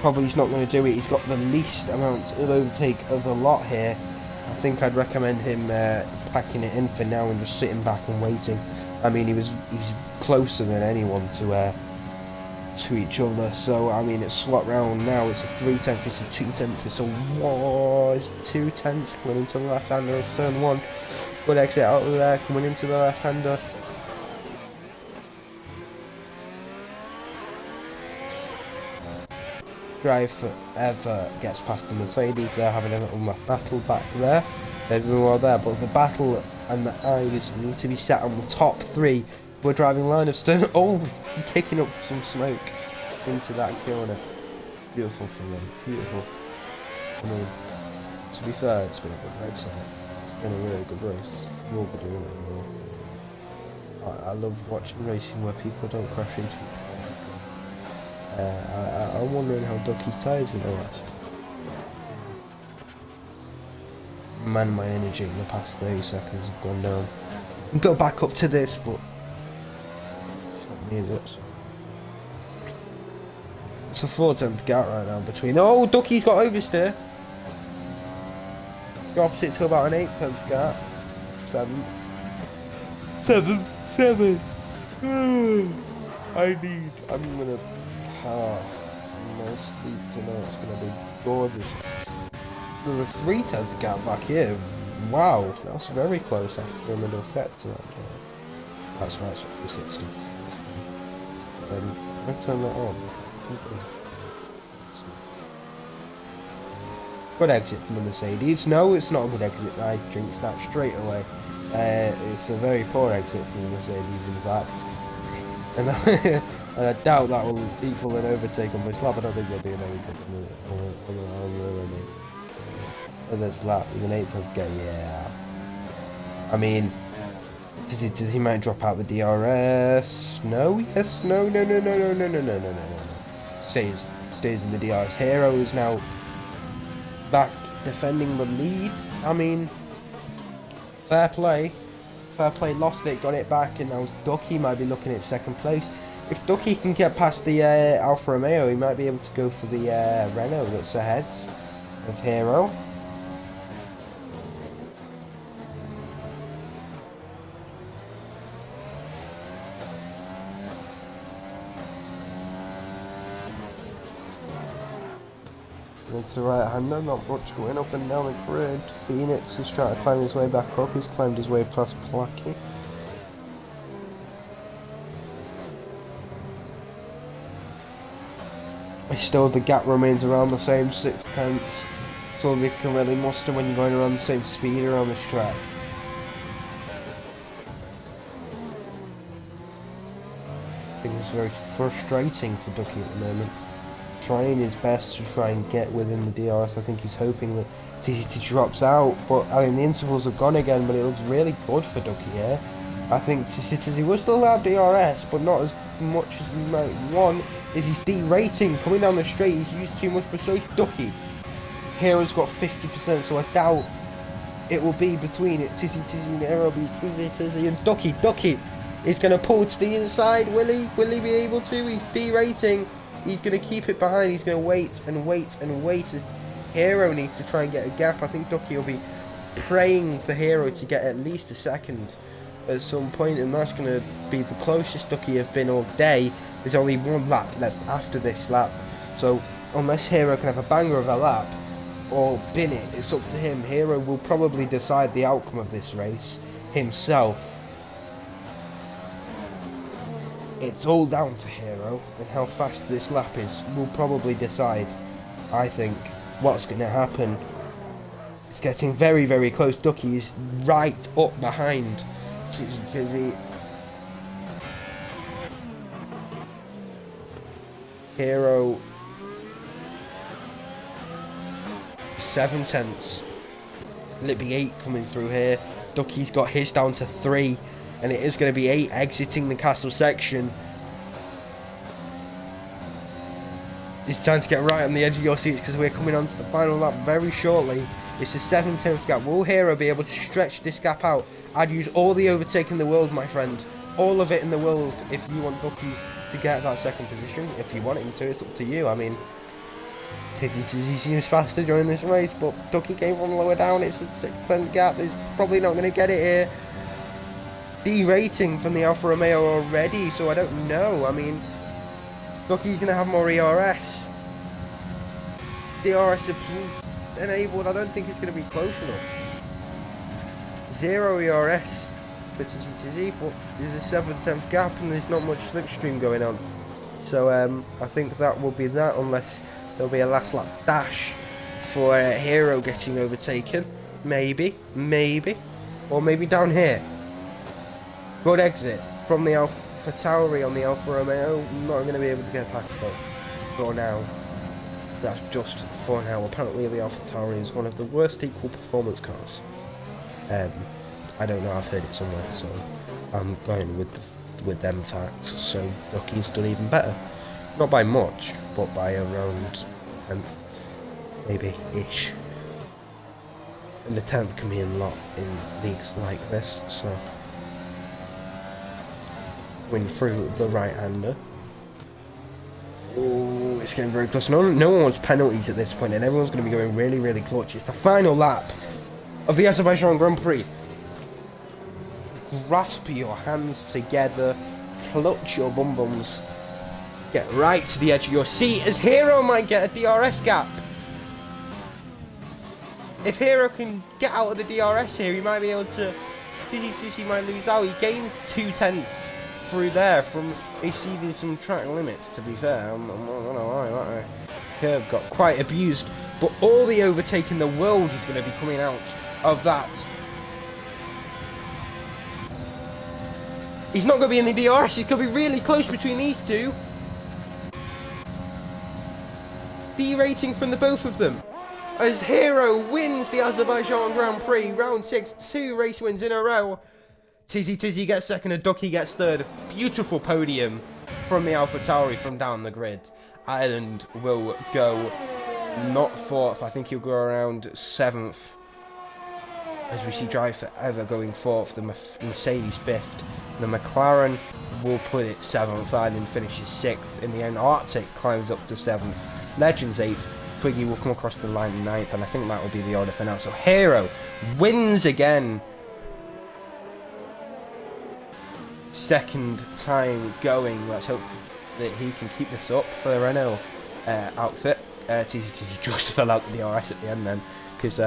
Speaker 1: Probably he's not going to do it. He's got the least amount of overtake of the lot here. I think I'd recommend him packing it in for now and just sitting back and waiting. I mean, he's closer than anyone to each other. So I mean, it's slot round now. It's a 3/10, it's a 2/10, it's a it's 2/10 coming into the left-hander of turn 1. Good exit out of there, coming into the left-hander. Drive Forever gets past the Mercedes. They're having a little battle back there. Everyone there, but the battle and the eyes need to be set on the top 3. We're driving line of stern. Oh, kicking up some smoke into that corner. Beautiful for them. Beautiful. I mean, to be fair, it's been a good race. It's been a really good race. We'll be doing it more. I love watching racing where people don't crash into each other. I'm wondering how Ducky's tyres are going to last. Man, my energy in the past 30 seconds have gone down. I can go back up to this, but it's a 4/10 gap right now between. Oh, Ducky's got oversteer. Drops it to about an 8/10 gap. 7th. 7th. I'm gonna have no sleep tonight. It's gonna be gorgeous. There's a 3/10 gap back here. Wow, that's very close after a middle set to that. That's right, so 360. Let's turn that on. Good exit from the Mercedes. No, it's not a good exit. I jinxed that straight away. It's a very poor exit from the Mercedes, in fact. And I doubt that will equal an overtake on this lap. I don't think there'll be an overtake on this lap. There's an 8/10 gap. Yeah. I mean, does he might drop out the DRS? No. Yes. No. Stays in the DRS. Hero is now back defending the lead. I mean, fair play. Lost it, got it back, and now Ducky might be looking at 2nd place. If Ducky can get past the Alfa Romeo, he might be able to go for the Renault that's ahead of Hero. It's a right-hander, not much going up and down the grid. Phoenix is trying to climb his way back up. He's climbed his way past Placky. Still, the gap remains around the same 6/10. So you can really muster when you're going around the same speed around this track. I think it's very frustrating for Ducky at the moment. Trying his best to try and get within the DRS. I think he's hoping that TCT drops out, but I mean the intervals have gone again, but it looks really good for Ducky here. I think TCT will still have DRS, but not as much as he might want. Is he's derating coming down the straight? He's used too much, but so is Ducky. Hero's got 50%, so I doubt it will be between it. Tizzy and Hero will be Tizzy and Ducky. Ducky is going to pull to the inside. Will he? Will he be able to? He's derating. He's going to keep it behind. He's going to wait and wait and wait as Hero needs to try and get a gap. I think Ducky will be praying for Hero to get at least a second at some point, and that's going to be the closest Ducky have been all day. There's only one lap left after this lap, so unless Hero can have a banger of a lap or bin it, it's up to him. Hero will probably decide the outcome of this race himself. It's all down to Hero, and how fast this lap is will probably decide, I think, what's going to happen. It's getting very, very close. Ducky is right up behind Tizzy. Hero 7/10. Will it be 8 coming through here? Ducky's got his down to 3. And it is going to be 8 exiting the castle section. It's time to get right on the edge of your seats because we're coming on to the final lap very shortly. It's a 7/10 gap. Will Hero be able to stretch this gap out? I'd use all the overtake in the world, my friend. All of it in the world if you want Ducky to get that second position. If you want him to, it's up to you. I mean, Tizzy seems faster during this race, but Ducky came from lower down. It's a 6% gap. He's probably not going to get it here. D-rating from the Alfa Romeo already, so I don't know. I mean, Ducky's going to have more ERS. DRS enabled. I don't think it's going to be close enough. 0 ERS for Tizzy, but there's a 7/10 gap and there's not much slipstream going on. So I think that will be that, unless there'll be a last lap dash for Hero getting overtaken. Maybe. Or maybe down here. Good exit from the Alpha Tauri on the Alfa Romeo. Not going to be able to get past though for now. That's just for now. Apparently the Alpha Tauri is one of the worst equal performance cars. I don't know, I've heard it somewhere, so I'm going with them facts. So Ducky's done even better. Not by much, but by around 10th, maybe ish. And the 10th can mean a lot in leagues like this, so win through the right-hander. Oh, it's getting very close. No one wants penalties at this point, and everyone's going to be going really, really clutch. It's the final lap of the Azerbaijan Grand Prix. Grasp your hands together, clutch your bum-bums, get right to the edge of your seat as Hero might get a DRS gap. If Hero can get out of the DRS here, he might be able to... Tizzy might lose out. He gains 2/10 through there from... You see there's some track limits, to be fair. I'm not gonna lie, that curve got quite abused. But all the overtake in the world is going to be coming out of that. He's not going to be in the DRS, he's going to be really close between these two. D-rating from the both of them. As Hero wins the Azerbaijan Grand Prix, round 6, 2 race wins in a row. Tizzy gets second and Ducky gets third. Beautiful podium from the Alpha Tauri from down the grid. Ireland will go not 4th, I think he'll go around 7th. As we see Drive Forever going 4th, the Mercedes 5th. The McLaren will put it 7th, Ireland finishes 6th. In the end, Arctic climbs up to 7th. Legends 8th. Twiggy will come across the line 9th, and I think that will be the order for now. So Hero wins again. Second time going. Let's hope that he can keep this up for the Renault outfit. Tizzy just fell out the DRS at the end then, because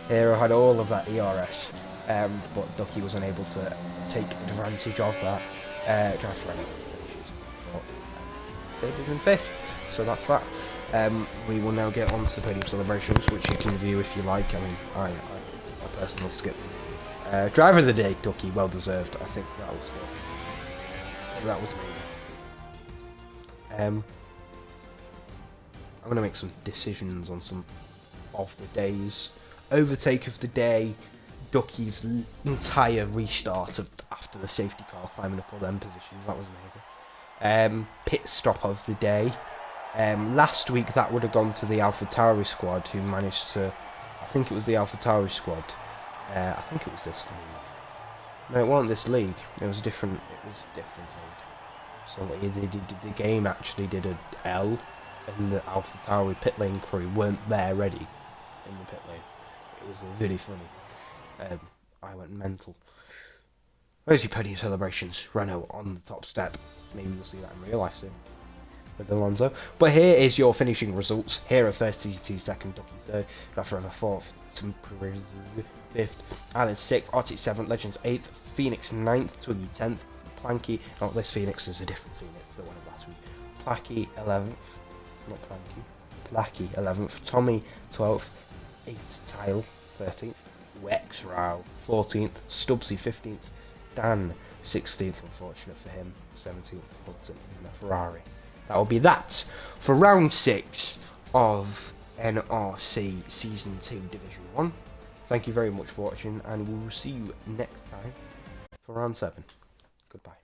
Speaker 1: Hero had all of that ERS, but Ducky was unable to take advantage of that. Drive for Renault finishes 4th. Mercedes in 5th. So that's that. We will now get on to the podium celebrations, which you can view if you like. I mean, I personally skip. Driver of the day, Ducky, well deserved. I think that was amazing. I'm going to make some decisions on some of the days. Overtake of the day, Ducky's entire restart after the safety car, climbing up all them positions. That was amazing. Pit stop of the day. Last week that would have gone to the Alpha Tauri squad, who managed to... I think it was the Alpha Tauri squad. I think it was this league. No, it wasn't this league. It was different. It was a different league. So the game actually did a L, and the Alpha Tauri pit lane crew weren't there ready in the pit lane. It was really funny. I went mental. Where's your podium celebrations? Renault on the top step. Maybe we'll see that in real life soon with Alonso. But here is your finishing results. Hero first, TCT second, Ducky third, Drive Forever 4th, some 5th, Island 6th, Arctic 7th, Legends 8th, Phoenix 9th, Twiggy 10th, Planky, oh this Phoenix is a different Phoenix, the one of last week, Placky 11th, not Planky, Placky 11th, Tommy 12th, 8th, Tile 13th, Wex Rao 14th, Stubbsy 15th, Dan 16th, unfortunate for him, 17th, Hudson in a Ferrari. That will be that for round 6 of NRC Season 2 Division 1. Thank you very much for watching, and we will see you next time for round 7. Goodbye.